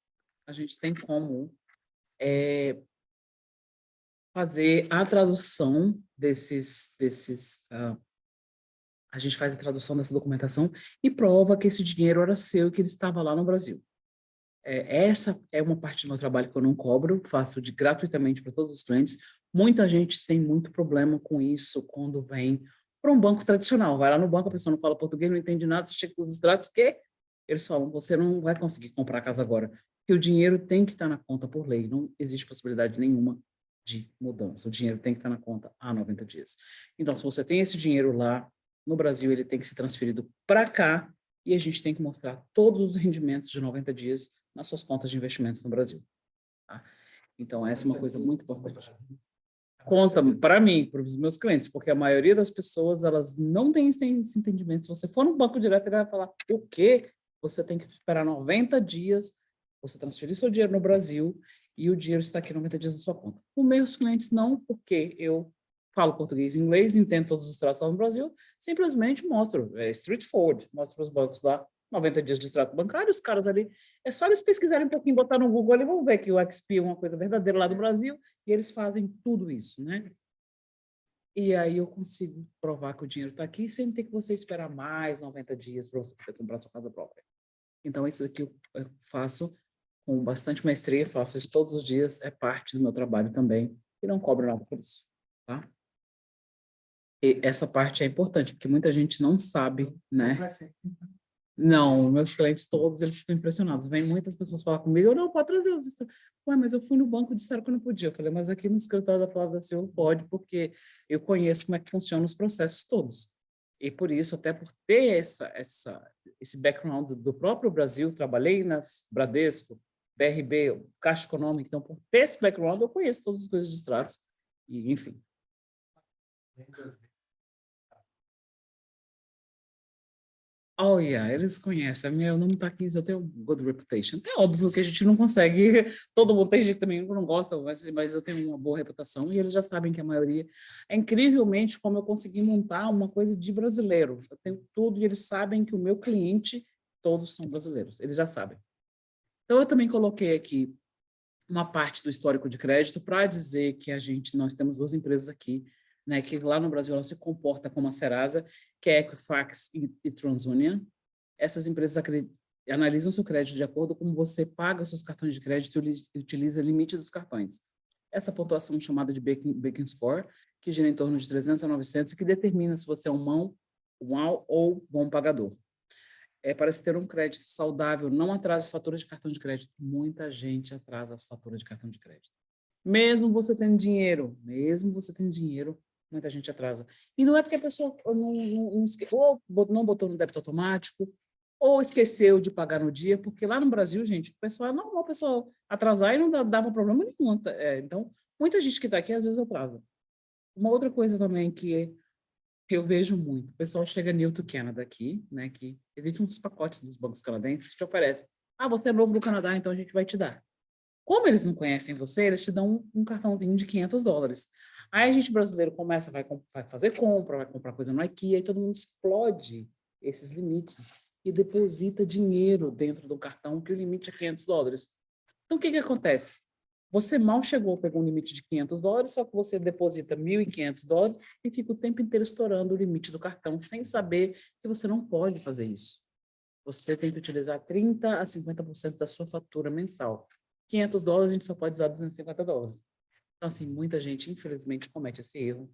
fazer a tradução a gente faz a tradução dessa documentação e prova que esse dinheiro era seu e que ele estava lá no Brasil. Essa é uma parte do meu trabalho que eu não cobro, faço gratuitamente para todos os clientes. Muita gente tem muito problema com isso quando vem para um banco tradicional. Vai lá no banco, a pessoa não fala português, não entende nada, você chega com os extratos, que eles falam, você não vai conseguir comprar a casa agora, porque o dinheiro tem que estar na conta por lei, não existe possibilidade nenhuma de mudança. O dinheiro tem que estar na conta há 90 dias. Então, se você tem esse dinheiro lá no Brasil, ele tem que ser transferido para cá e a gente tem que mostrar todos os rendimentos de 90 dias nas suas contas de investimentos no Brasil. Tá? Então, essa é uma coisa muito importante. conta para mim, para os meus clientes, porque a maioria das pessoas, elas não têm esse entendimento. Se você for no banco direto, ele vai falar o quê? Você tem que esperar 90 dias, você transferir seu dinheiro no Brasil e o dinheiro está aqui 90 dias na sua conta. Os meus clientes não, porque eu falo português e inglês, entendo todos os tratados no Brasil, simplesmente mostro, straightforward, mostro para os bancos lá, 90 dias de extrato bancário, os caras ali, é só eles pesquisarem um pouquinho, botar no Google ali, vão ver que o XP é uma coisa verdadeira lá do Brasil, e eles fazem tudo isso, né? E aí eu consigo provar que o dinheiro está aqui, sem ter que você esperar mais 90 dias para você poder comprar sua casa própria. Então, isso aqui eu faço com bastante maestria, faço isso todos os dias, é parte do meu trabalho também, e não cobro nada por isso, tá? E essa parte é importante, porque muita gente não sabe, né? Não, meus clientes todos, eles ficam impressionados. Vem muitas pessoas falar comigo, eu não, pode trazer. Ué, mas eu fui no banco e disseram que eu não podia. Eu falei, mas aqui no escritório da Flávia Silva pode, porque eu conheço como é que funcionam os processos todos. E por isso, até por ter esse background do próprio Brasil, trabalhei nas Bradesco, BRB, Caixa Econômica, então por ter esse background, eu conheço todas as coisas de extratos, e enfim. Oh, yeah, eles conhecem. Meu nome tá aqui, eu tenho good reputation. É óbvio que a gente não consegue, todo mundo tem gente também que não gosta, mas eu tenho uma boa reputação e eles já sabem que a maioria. É incrivelmente como eu consegui montar uma coisa de brasileiro. Eu tenho tudo e eles sabem que o meu cliente, todos são brasileiros, eles já sabem. Então, eu também coloquei aqui uma parte do histórico de crédito para dizer que nós temos duas empresas aqui, né, que lá no Brasil ela se comporta como a Serasa, que é Equifax e TransUnion. Essas empresas analisam seu crédito de acordo com como você paga os seus cartões de crédito e utiliza o limite dos cartões. Essa pontuação chamada de Beacon Score, que gira em torno de 300 a 900 e que determina se você é um mau ou bom pagador. Para se ter um crédito saudável, não atrase faturas de cartão de crédito. Muita gente atrasa as faturas de cartão de crédito. Mesmo você tendo dinheiro, muita gente atrasa. E não é porque a pessoa ou não botou no débito automático, ou esqueceu de pagar no dia, porque lá no Brasil, gente, o pessoal é normal, o pessoal atrasar e não dava problema nenhum. Então, muita gente que está aqui, às vezes, atrasa. Uma outra coisa também que eu vejo muito. O pessoal chega New to Canada aqui, né? Que existem uns pacotes dos bancos canadenses que te oferecem. Ah, você é novo no Canadá, então a gente vai te dar. Como eles não conhecem você, eles te dão um cartãozinho de $500. Aí a gente brasileiro começa, vai fazer compra, vai comprar coisa no IKEA, e todo mundo explode esses limites e deposita dinheiro dentro do cartão, que o limite é $500. Então, o que acontece? Você mal chegou, pegou um limite de $500, só que você deposita $1.500 e fica o tempo inteiro estourando o limite do cartão, sem saber que você não pode fazer isso. Você tem que utilizar 30% a 50% da sua fatura mensal. $500, a gente só pode usar $250. Então, assim, muita gente, infelizmente, comete esse erro.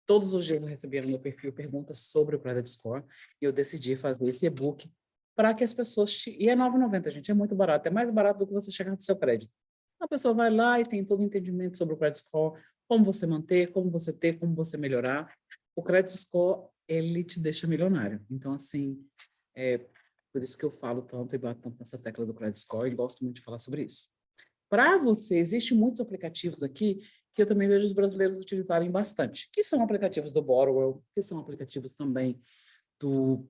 Todos os dias eu recebia no meu perfil perguntas sobre o Credit Score e eu decidi fazer esse e-book para que as pessoas... E é R$ 9,90, gente, é muito barato. É mais barato do que você chegar no seu crédito. A pessoa vai lá e tem todo o entendimento sobre o Credit Score, como você manter, como você ter, como você melhorar. O Credit Score, ele te deixa milionário. Então, assim, por isso que eu falo tanto e bato tanto nessa tecla do Credit Score e gosto muito de falar sobre isso. Para você, existem muitos aplicativos aqui que eu também vejo os brasileiros utilizarem bastante, que são aplicativos do Borrow, que são aplicativos também do...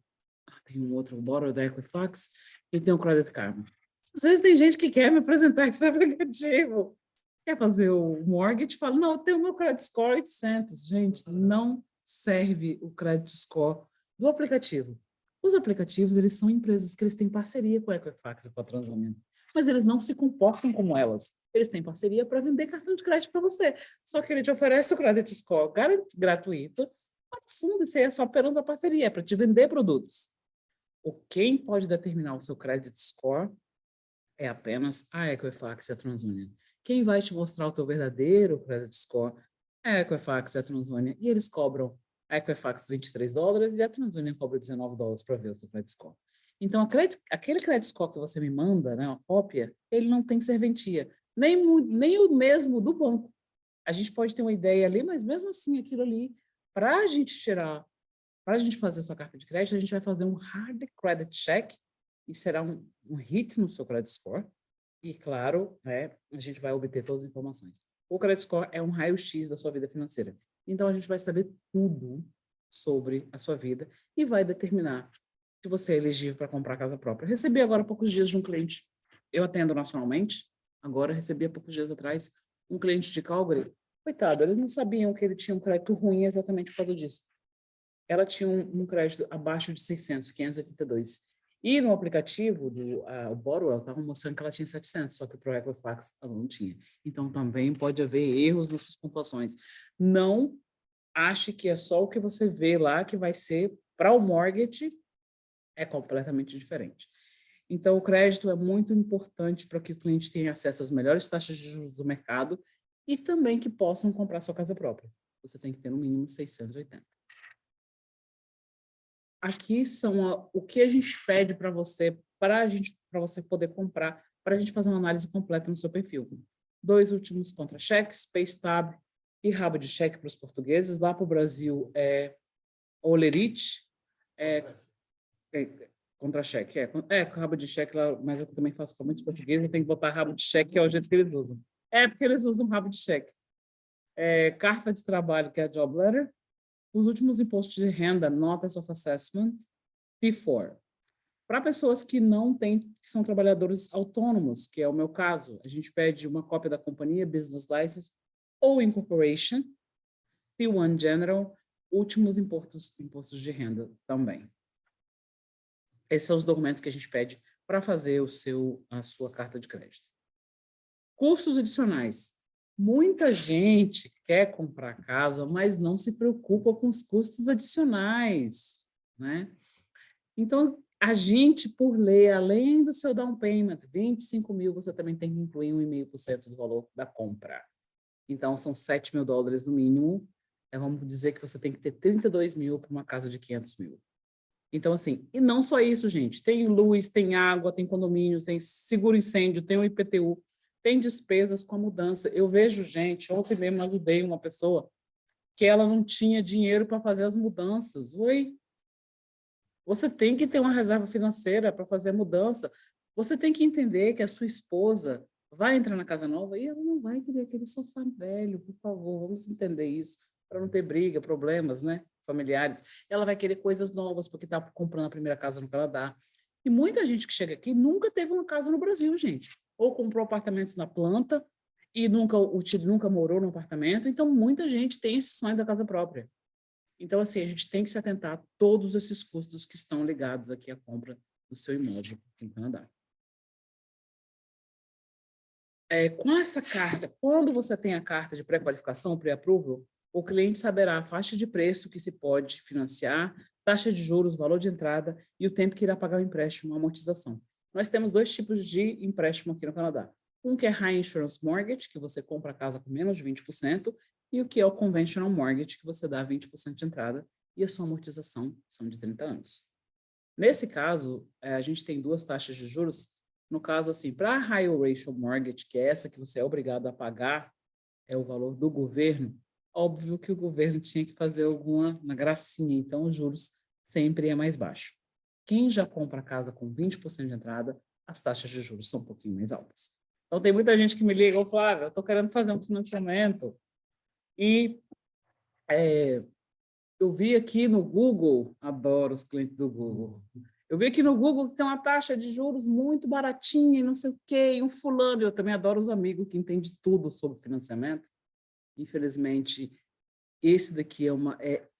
tem um outro, o Borrow da Equifax, e tem o Credit Karma. Às vezes tem gente que quer me apresentar aqui no aplicativo, quer fazer o mortgage, fala, não, eu tenho o meu credit score 800. Gente, não serve o credit score do aplicativo. Os aplicativos, eles são empresas que eles têm parceria com a Equifax e com a TransUnion, mas eles não se comportam como elas. Eles têm parceria para vender cartão de crédito para você. Só que ele te oferece o credit score gratuito, mas no fundo isso aí é só apenas a parceria, é para te vender produtos. Quem pode determinar o seu credit score é apenas a Equifax e a TransUnion. Quem vai te mostrar o teu verdadeiro credit score é a Equifax e a TransUnion. E eles cobram a Equifax $23 e a TransUnion cobra $19 para ver o teu credit score. Então, aquele credit score que você me manda, né, uma cópia, ele não tem serventia. Nem o mesmo do banco. A gente pode ter uma ideia ali, mas mesmo assim, aquilo ali, para a gente fazer a sua carta de crédito, a gente vai fazer um hard credit check, e será um hit no seu credit score. E, claro, a gente vai obter todas as informações. O credit score é um raio-x da sua vida financeira. Então, a gente vai saber tudo sobre a sua vida e vai determinar se você é elegível para comprar casa própria. Recebi agora há poucos dias de um cliente, eu atendo nacionalmente, agora recebi há poucos dias atrás um cliente de Calgary. Coitado, eles não sabiam que ele tinha um crédito ruim exatamente por causa disso. Ela tinha um crédito abaixo de 600, 582. E no aplicativo do o Borrow, ela estava mostrando que ela tinha 700, só que para o Equifax ela não tinha. Então, também pode haver erros nas suas pontuações. Não ache que é só o que você vê lá que vai ser para o mortgage, é completamente diferente. Então, o crédito é muito importante para que o cliente tenha acesso às melhores taxas de juros do mercado e também que possam comprar sua casa própria. Você tem que ter no mínimo 680. Aqui são o que a gente pede para você poder comprar, para a gente fazer uma análise completa no seu perfil. 2 últimos contra-cheques, Paystab e rabo de cheque para os portugueses. Lá para o Brasil é Olerite, contra-cheque, rabo de cheque lá, mas eu também faço para muitos portugueses, eu tenho que botar rabo de cheque, que é o jeito que eles usam. É porque eles usam rabo de cheque. Carta de trabalho, que é a job letter. Os últimos impostos de renda, Notice of Assessment, P4. Para pessoas que não têm, que são trabalhadores autônomos, que é o meu caso, a gente pede uma cópia da companhia, Business License, ou Incorporation, T1 General, últimos impostos de renda também. Esses são os documentos que a gente pede para fazer a sua carta de crédito. Custos adicionais. Muita gente quer comprar casa, mas não se preocupa com os custos adicionais, né? Então, a gente, por lei, além do seu down payment, 25 mil, você também tem que incluir 1,5% do valor da compra. Então, são 7 mil dólares no mínimo. Vamos dizer que você tem que ter 32 mil para uma casa de 500 mil. Então, assim, e não só isso, gente. Tem luz, tem água, tem condomínios, tem seguro incêndio, tem o IPTU, tem despesas com a mudança. Eu vejo gente, ontem mesmo ajudei uma pessoa que ela não tinha dinheiro para fazer as mudanças. Oi? Você tem que ter uma reserva financeira para fazer a mudança. Você tem que entender que a sua esposa vai entrar na casa nova e ela não vai querer aquele sofá velho, por favor, vamos entender isso, para não ter briga, problemas, né, familiares. Ela vai querer coisas novas, porque está comprando a primeira casa no Canadá. E muita gente que chega aqui nunca teve uma casa no Brasil, gente. Ou comprou apartamentos na planta e nunca morou no apartamento. Então, muita gente tem esse sonho da casa própria. Então, assim, a gente tem que se atentar a todos esses custos que estão ligados aqui à compra do seu imóvel aqui no Canadá. Com essa carta, quando você tem a carta de pré-qualificação, pré-approval, o cliente saberá a faixa de preço que se pode financiar, taxa de juros, valor de entrada e o tempo que irá pagar o empréstimo, a amortização. Nós temos 2 tipos de empréstimo aqui no Canadá. Um que é High Insurance Mortgage, que você compra a casa com menos de 20%, e o que é o Conventional Mortgage, que você dá 20% de entrada e a sua amortização são de 30 anos. Nesse caso, a gente tem 2 taxas de juros. No caso, assim, para a High Ratio Mortgage, que é essa que você é obrigado a pagar, é o valor do governo, óbvio que o governo tinha que fazer alguma gracinha, então os juros sempre é mais baixo. Quem já compra casa com 20% de entrada, as taxas de juros são um pouquinho mais altas. Então, tem muita gente que me liga e fala, eu estou querendo fazer um financiamento e eu vi aqui no Google, adoro os clientes do Google, eu vi aqui no Google que tem uma taxa de juros muito baratinha e não sei o quê, e um fulano, eu também adoro os amigos que entendem tudo sobre financiamento. Infelizmente, esse daqui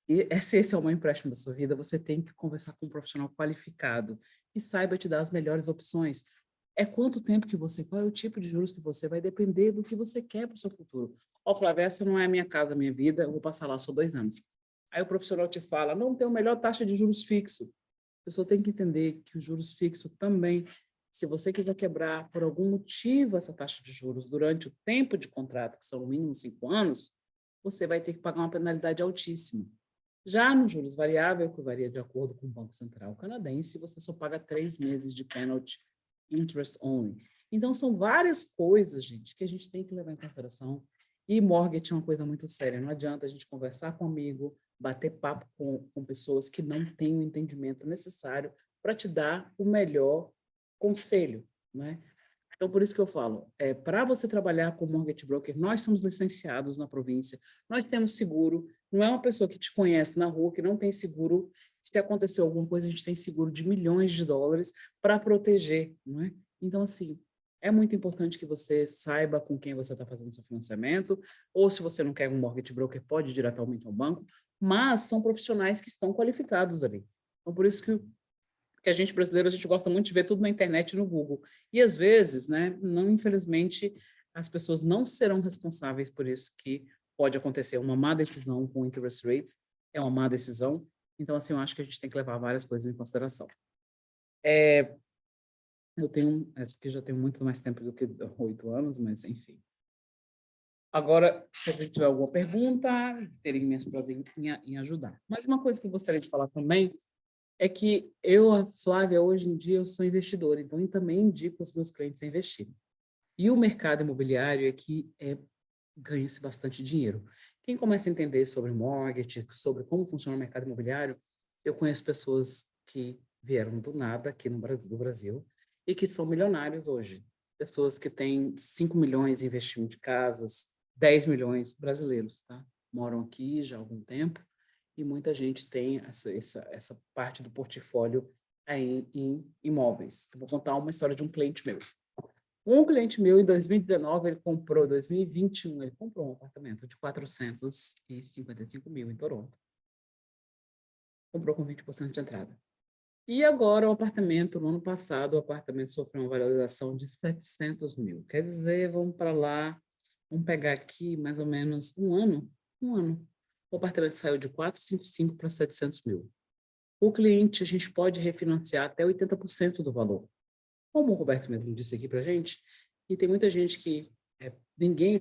esse é um empréstimo da sua vida, você tem que conversar com um profissional qualificado que saiba te dar as melhores opções. Quanto tempo que você, qual é o tipo de juros que você vai depender do que você quer para o seu futuro. Flávia, essa não é a minha casa, a minha vida, eu vou passar lá só 2 anos. Aí o profissional te fala, não tem a melhor taxa de juros fixo. A pessoa tem que entender que os juros fixos também, se você quiser quebrar por algum motivo essa taxa de juros durante o tempo de contrato, que são no mínimo 5 anos, você vai ter que pagar uma penalidade altíssima. Já no juros variável, que varia de acordo com o Banco Central canadense, você só paga 3 meses de penalty interest only. Então, são várias coisas, gente, que a gente tem que levar em consideração. E mortgage é uma coisa muito séria. Não adianta a gente conversar com um amigo, bater papo com pessoas que não têm o entendimento necessário para te dar o melhor conselho, né? Então, por isso que eu falo, para você trabalhar com mortgage broker, nós somos licenciados na província, nós temos seguro, não é uma pessoa que te conhece na rua, que não tem seguro. Se acontecer alguma coisa, a gente tem seguro de milhões de dólares para proteger, não é? Então, assim, é muito importante que você saiba com quem você está fazendo seu financiamento, ou se você não quer um mortgage broker, pode ir diretamente ao banco, mas são profissionais que estão qualificados ali. Então, por isso que a gente brasileiro, a gente gosta muito de ver tudo na internet e no Google. E às vezes, né, não, infelizmente, as pessoas não serão responsáveis por isso, que pode acontecer uma má decisão com interest rate, é uma má decisão. Então, assim, eu acho que a gente tem que levar várias coisas em consideração. Essa aqui já tenho muito mais tempo do que 8 anos, mas enfim. Agora, se a gente tiver alguma pergunta, terei imenso prazer em ajudar. Mas uma coisa que eu gostaria de falar também é que eu, a Flávia, hoje em dia, eu sou investidora, então eu também indico os meus clientes a investirem. E o mercado imobiliário aqui ganha-se bastante dinheiro. Quem começa a entender sobre mortgage, sobre como funciona o mercado imobiliário, eu conheço pessoas que vieram do nada aqui no Brasil e que são milionários hoje. Pessoas que têm 5 milhões em investimento de casas, 10 milhões brasileiros, tá? Moram aqui já há algum tempo e muita gente tem essa parte do portfólio aí em imóveis. Eu vou contar uma história de um cliente meu. Um cliente meu, em 2019, 2021, ele comprou um apartamento de 455 mil em Toronto. Comprou com 20% de entrada. E agora o apartamento, no ano passado, o apartamento sofreu uma valorização de 700 mil. Quer dizer, vamos para lá, vamos pegar aqui mais ou menos um ano. O apartamento saiu de 455 para 700 mil. O cliente, a gente pode refinanciar até 80% do valor. Como o Roberto mesmo disse aqui para a gente, e tem muita gente que,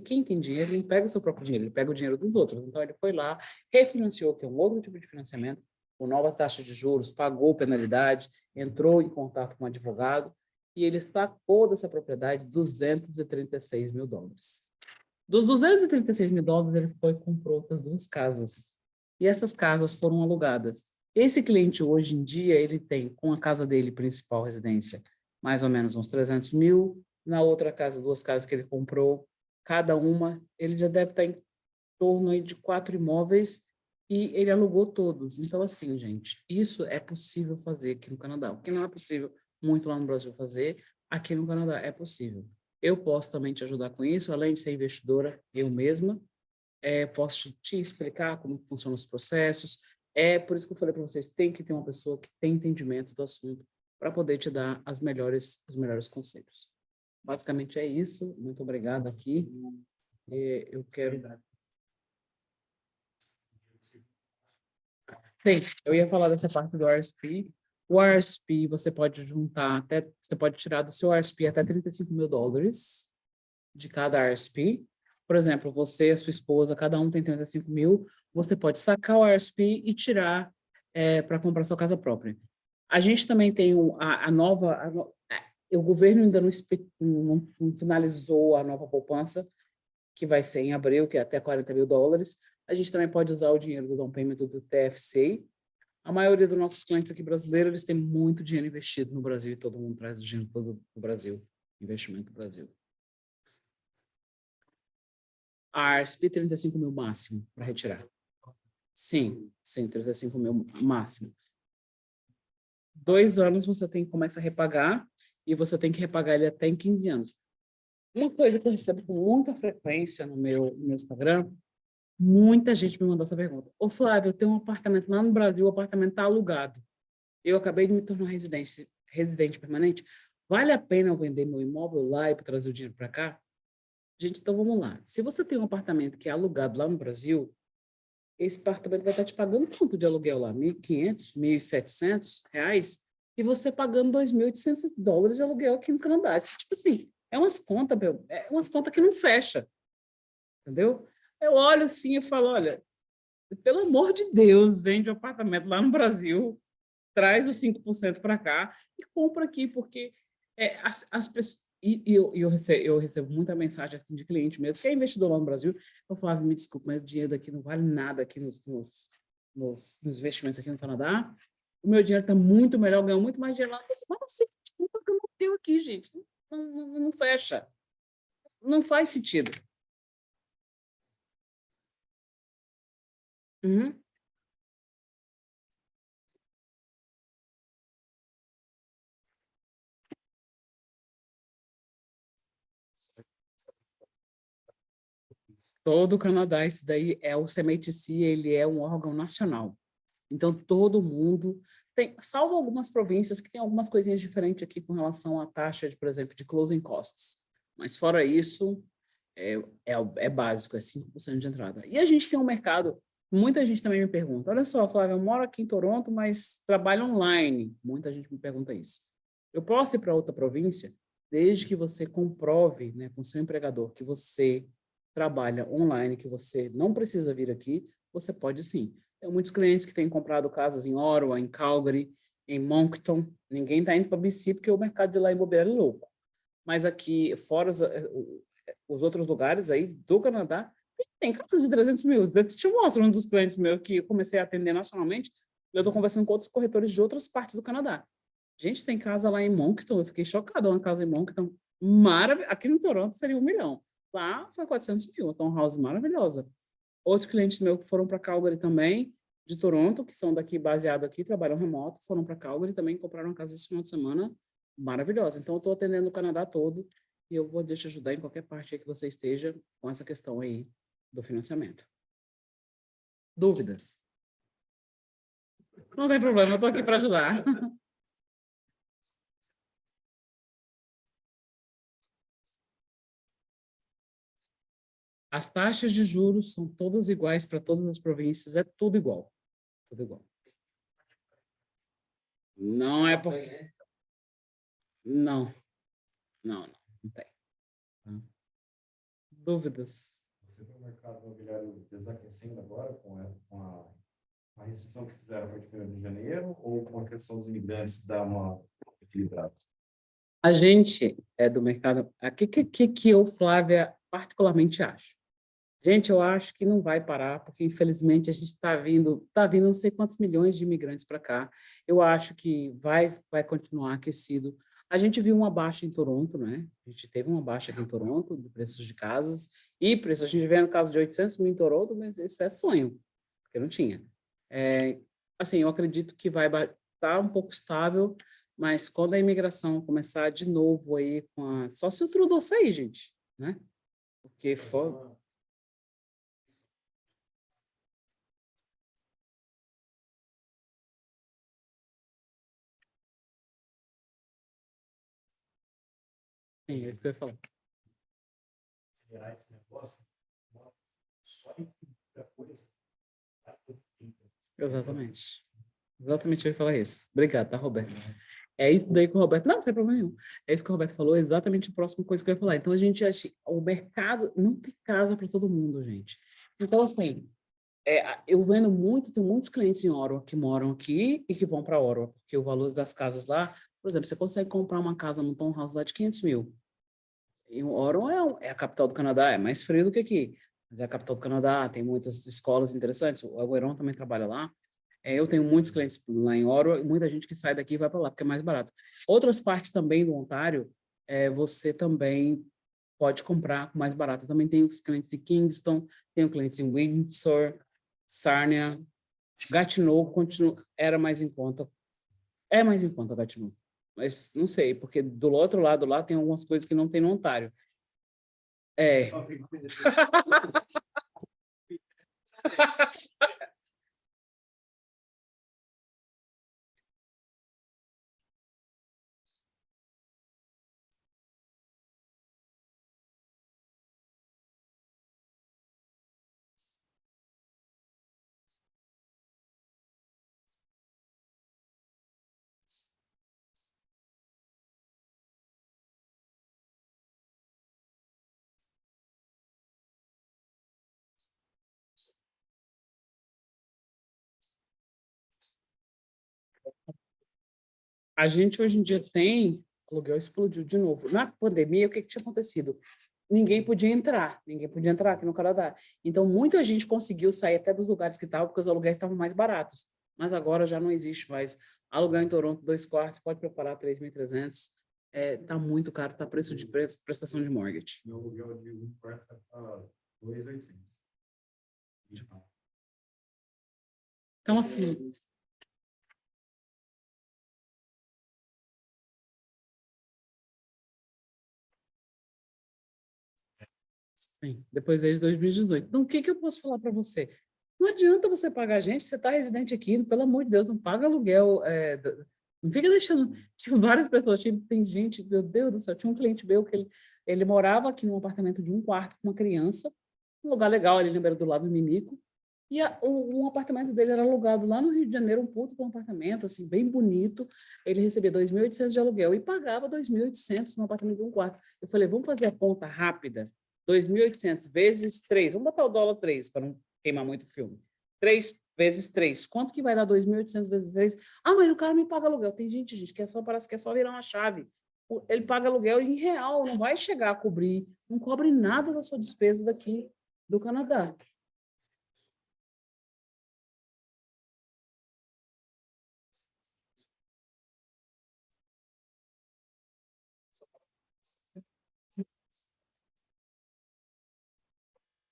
quem tem dinheiro, não pega o seu próprio dinheiro, ele pega o dinheiro dos outros. Então, ele foi lá, refinanciou, que é um outro tipo de financiamento, com nova taxa de juros, pagou penalidade, entrou em contato com um advogado, e ele sacou dessa propriedade 236 mil dólares. Dos 236 mil dólares, ele foi e comprou outras 2 casas. E essas casas foram alugadas. Esse cliente, hoje em dia, ele tem, com a casa dele, principal residência, mais ou menos uns 300 mil. Na outra casa, 2 casas que ele comprou, cada uma, ele já deve estar em torno aí de 4 imóveis e ele alugou todos. Então, assim, gente, isso é possível fazer aqui no Canadá. O que não é possível muito lá no Brasil fazer, aqui no Canadá é possível. Eu posso também te ajudar com isso, além de ser investidora, eu mesma, posso te explicar como funcionam os processos. É por isso que eu falei para vocês, tem que ter uma pessoa que tem entendimento do assunto para poder te dar os melhores conselhos. Basicamente é isso. Muito obrigada aqui. Eu quero... Sim, eu ia falar dessa parte do RSP. O RSP, você pode juntar você pode tirar do seu RSP até 35 mil dólares de cada RSP. Por exemplo, você e a sua esposa, cada um tem 35 mil, você pode sacar o RSP e tirar para comprar sua casa própria. A gente também tem o governo ainda não finalizou a nova poupança, que vai ser em abril, que é até 40 mil dólares. A gente também pode usar o dinheiro do down payment do TFC. A maioria dos nossos clientes aqui brasileiros, eles têm muito dinheiro investido no Brasil e todo mundo traz o dinheiro todo do Brasil, investimento do Brasil. A ARSP, 35 mil máximo para retirar. Sim, 35 mil máximo. 2 anos você começa a repagar e você tem que repagar ele até em 15 anos. Uma coisa que eu recebo com muita frequência no meu Instagram, muita gente me mandou essa pergunta. Ô, Flávio, eu tenho um apartamento lá no Brasil, o apartamento está alugado. Eu acabei de me tornar residente permanente. Vale a pena eu vender meu imóvel lá e trazer o dinheiro para cá? Gente, então vamos lá. Se você tem um apartamento que é alugado lá no Brasil, esse apartamento vai estar te pagando quanto de aluguel lá? R$1.500, R$1.700, e você pagando $2.800 de aluguel aqui no Canadá. Tipo assim, é umas contas que não fecha, entendeu? Eu olho assim e falo, olha, pelo amor de Deus, vende o apartamento lá no Brasil, traz os 5% para cá e compra aqui, porque as pessoas... eu recebo muita mensagem de cliente mesmo, que é investidor lá no Brasil. Eu falava, me desculpe, mas o dinheiro daqui não vale nada aqui nos investimentos aqui no Canadá. O meu dinheiro está muito melhor, eu ganho muito mais dinheiro lá. Mas assim, não tem aqui, gente. não fecha. Não faz sentido. Uhum. Todo o Canadá, isso daí é o CMHC, ele é um órgão nacional. Então, todo mundo tem, salvo algumas províncias que tem algumas coisinhas diferentes aqui com relação à taxa, de, por exemplo, de closing costs. Mas fora isso, é básico, é 5% de entrada. E a gente tem um mercado, muita gente também me pergunta, olha só, Flávia, eu moro aqui em Toronto, mas trabalho online. Muita gente me pergunta isso. Eu posso ir para outra província, desde que você comprove, né, com seu empregador que você trabalha online, que você não precisa vir aqui, você pode sim. Tem muitos clientes que têm comprado casas em Ottawa, em Calgary, em Moncton. Ninguém está indo para BC porque o mercado de lá imobiliário é louco. Mas aqui, fora os outros lugares aí do Canadá, tem casas de 300 mil. Eu te mostro um dos clientes meus que eu comecei a atender nacionalmente. Eu estou conversando com outros corretores de outras partes do Canadá. Gente, tem casa lá em Moncton. Eu fiquei chocada. Uma casa em Moncton maravilhosa. Aqui no Toronto seria 1 milhão. Lá foi 400 mil. Uma townhouse maravilhosa. Outros clientes meus que foram para Calgary também, de Toronto, que são daqui, baseado aqui, trabalham remoto, foram para Calgary também, compraram uma casa esse final de semana maravilhosa. Então, eu estou atendendo o Canadá todo e eu vou te ajudar em qualquer parte que você esteja com essa questão aí do financiamento. Dúvidas? Não tem problema, eu estou aqui para ajudar. As taxas de juros são todas iguais para todas as províncias, é tudo igual. Tudo igual. Não é porque... Não, não tem. Dúvidas? Você vê o mercado imobiliário desaquecendo agora com a restrição que fizeram a partir de 1º de janeiro ou com a questão dos imigrantes dar uma equilibrada? A gente é do mercado... O que eu, Flávia, particularmente acho? Gente, eu acho que não vai parar, porque infelizmente a gente está vindo não sei quantos milhões de imigrantes para cá. Eu acho que vai continuar aquecido. A gente viu uma baixa em Toronto, né? A gente teve uma baixa aqui em Toronto de preços de casas e preços. A gente vê no caso de 800 mil em Toronto, mas isso é sonho, porque não tinha. Assim, eu acredito que vai estar um pouco estável, mas quando a imigração começar de novo aí só se o Trudeau sair, gente, né? Porque for... Sim, é isso que eu ia falar. Exatamente. Exatamente, eu ia falar isso. Obrigado, tá, Roberto? É isso daí que o Roberto... Não tem problema nenhum. É isso que o Roberto falou, exatamente a próxima coisa que eu ia falar. Então, a gente acha... O mercado não tem casa para todo mundo, gente. Então, assim, eu vendo muito, tem muitos clientes em Ottawa que moram aqui e que vão para Ottawa, porque o valor das casas lá... Por exemplo, você consegue comprar uma casa num townhouse lá de 500 mil. E Ottawa é a capital do Canadá, é mais frio do que aqui. Mas é a capital do Canadá, tem muitas escolas interessantes. O Agüeron também trabalha lá. Eu tenho muitos clientes lá em Ottawa e muita gente que sai daqui e vai para lá, porque é mais barato. Outras partes também do Ontário, você também pode comprar mais barato. Eu também tenho os clientes em Kingston, tenho clientes em Windsor, Sarnia, Gatineau, era mais em conta. É mais em conta Gatineau. Mas não sei, porque do outro lado lá tem algumas coisas que não tem no Ontário. É. A gente hoje em dia tem, o aluguel explodiu de novo. Na pandemia, o que tinha acontecido? Ninguém podia entrar aqui no Canadá. Então, muita gente conseguiu sair até dos lugares que estavam, porque os aluguéis estavam mais baratos. Mas agora já não existe mais. Alugar em Toronto, 2 quartos, pode preparar 3.300. tá muito caro, tá preço de prestação de mortgage. Meu aluguel de um quarto está 2.800. Então, assim, sim, depois desde 2018. Então, o que que eu posso falar para você? Não adianta você pagar a gente, você está residente aqui, pelo amor de Deus, não paga aluguel, não fica deixando. Tinha várias pessoas, tem gente, meu Deus do céu, tinha um cliente meu que ele morava aqui num apartamento de um quarto com uma criança, um lugar legal ali na beira do Lago Mimico, e um apartamento dele era alugado lá no Rio de Janeiro, um puto com um apartamento, assim, bem bonito. Ele recebia 2.800 de aluguel e pagava 2.800 no apartamento de um quarto. Eu falei, vamos fazer a conta rápida? 2.800 vezes 3, vamos botar o dólar 3, para não queimar muito o filme. 3 vezes 3, quanto que vai dar 2.800 vezes 3? Ah, mas o cara me paga aluguel. Tem gente que parece que é só virar uma chave. Ele paga aluguel em real, não vai chegar a cobrir, não cobre nada da sua despesa daqui do Canadá.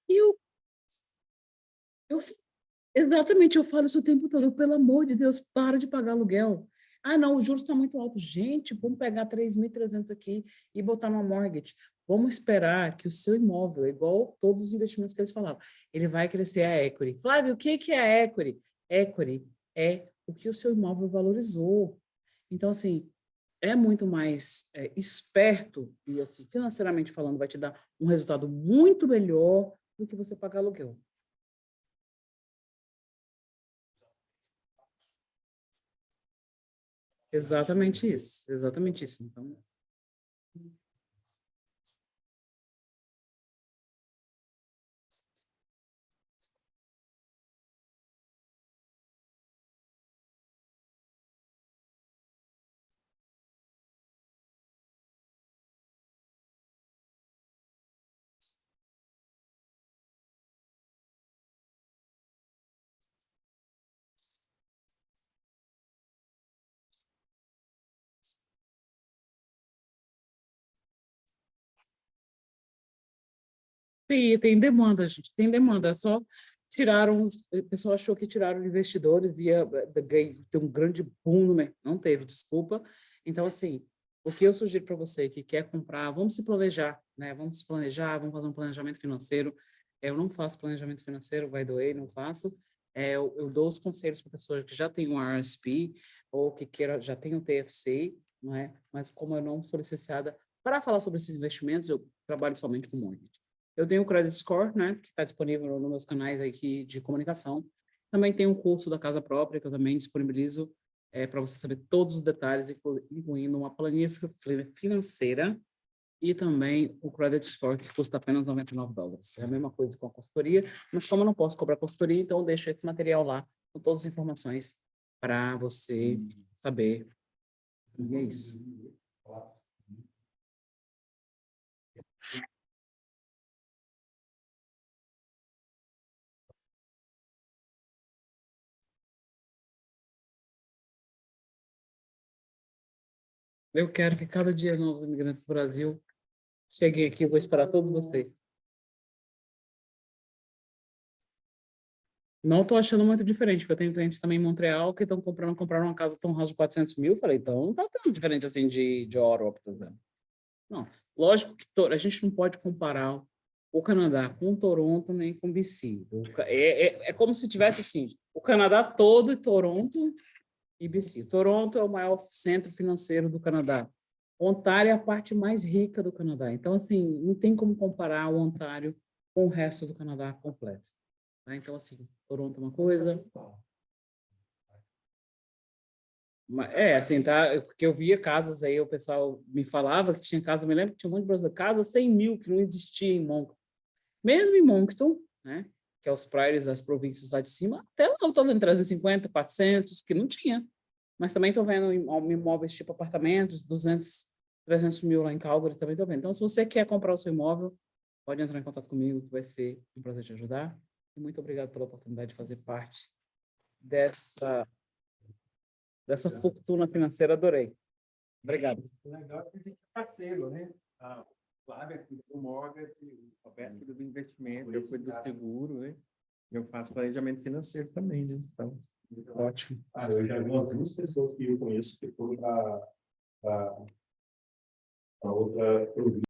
E eu exatamente, eu falo isso o tempo todo, pelo amor de Deus, para de pagar aluguel. Ah, não, o juros está muito alto. Gente, vamos pegar 3.300 aqui e botar numa mortgage. Vamos esperar que o seu imóvel, igual todos os investimentos que eles falavam, ele vai crescer a equity. Flávio, o que é a equity? Equity é o que o seu imóvel valorizou. Então, assim, é muito mais esperto e, assim, financeiramente falando, vai te dar um resultado muito melhor do que você pagar aluguel. Exatamente isso, exatamente isso. Então, tem demanda, gente, tem demanda. Só tiraram, o pessoal achou que tiraram investidores e ia ter um grande boom no mercado. Não teve, desculpa. Então, assim, o que eu sugiro para você que quer comprar, vamos se planejar, né? Vamos se planejar, vamos fazer um planejamento financeiro. Eu não faço planejamento financeiro, by the way, não faço. Eu dou os conselhos para pessoas que já têm um RSP ou que queira, já tem um TFC, não é? Mas como eu não sou licenciada para falar sobre esses investimentos, eu trabalho somente com mortgage. Eu tenho o Credit Score, né, que está disponível nos meus canais aqui de comunicação. Também tem um curso da Casa Própria, que eu também disponibilizo para você saber todos os detalhes, incluindo uma planilha financeira e também o Credit Score, que custa apenas $99. É a mesma coisa com a consultoria, mas como eu não posso cobrar consultoria, então eu deixo esse material lá com todas as informações para você saber. E é isso. Eu quero que cada dia novos imigrantes do Brasil cheguem aqui, eu vou esperar todos vocês. Não estou achando muito diferente, porque eu tenho clientes também em Montreal que estão compraram uma casa Tom House de 400 mil. Eu falei, então não está tão diferente assim de Ottawa, por exemplo. Não, lógico que a gente não pode comparar o Canadá com Toronto nem com BC. É como se tivesse assim, o Canadá todo e Toronto e BC. Toronto é o maior centro financeiro do Canadá. Ontário é a parte mais rica do Canadá. Então, assim, não tem como comparar o Ontário com o resto do Canadá completo. Tá? Então, assim, Toronto é uma coisa. Assim, tá? Porque eu via casas aí, o pessoal me falava que tinha casa, eu me lembro que tinha um monte de brasileiro, casa 100 mil, que não existia em Moncton. Mesmo em Moncton, né? Que é os prairies das províncias lá de cima, até lá eu estou vendo 350, 400, que não tinha. Mas também estou vendo imóveis tipo apartamentos, 200, 300 mil lá em Calgary, também estou vendo. Então, se você quer comprar o seu imóvel, pode entrar em contato comigo, que vai ser um prazer te ajudar. E muito obrigado pela oportunidade de fazer parte dessa fortuna financeira, adorei. Obrigado. O legal é que a gente é parceiro, né? A Flávia cuida do mortgage, o Roberto cuida do investimento, eu cuido do seguro, né? Eu faço planejamento financeiro também, né? Então, Ótimo. Eu já vi umas duas pessoas que eu conheço que foram para outra província.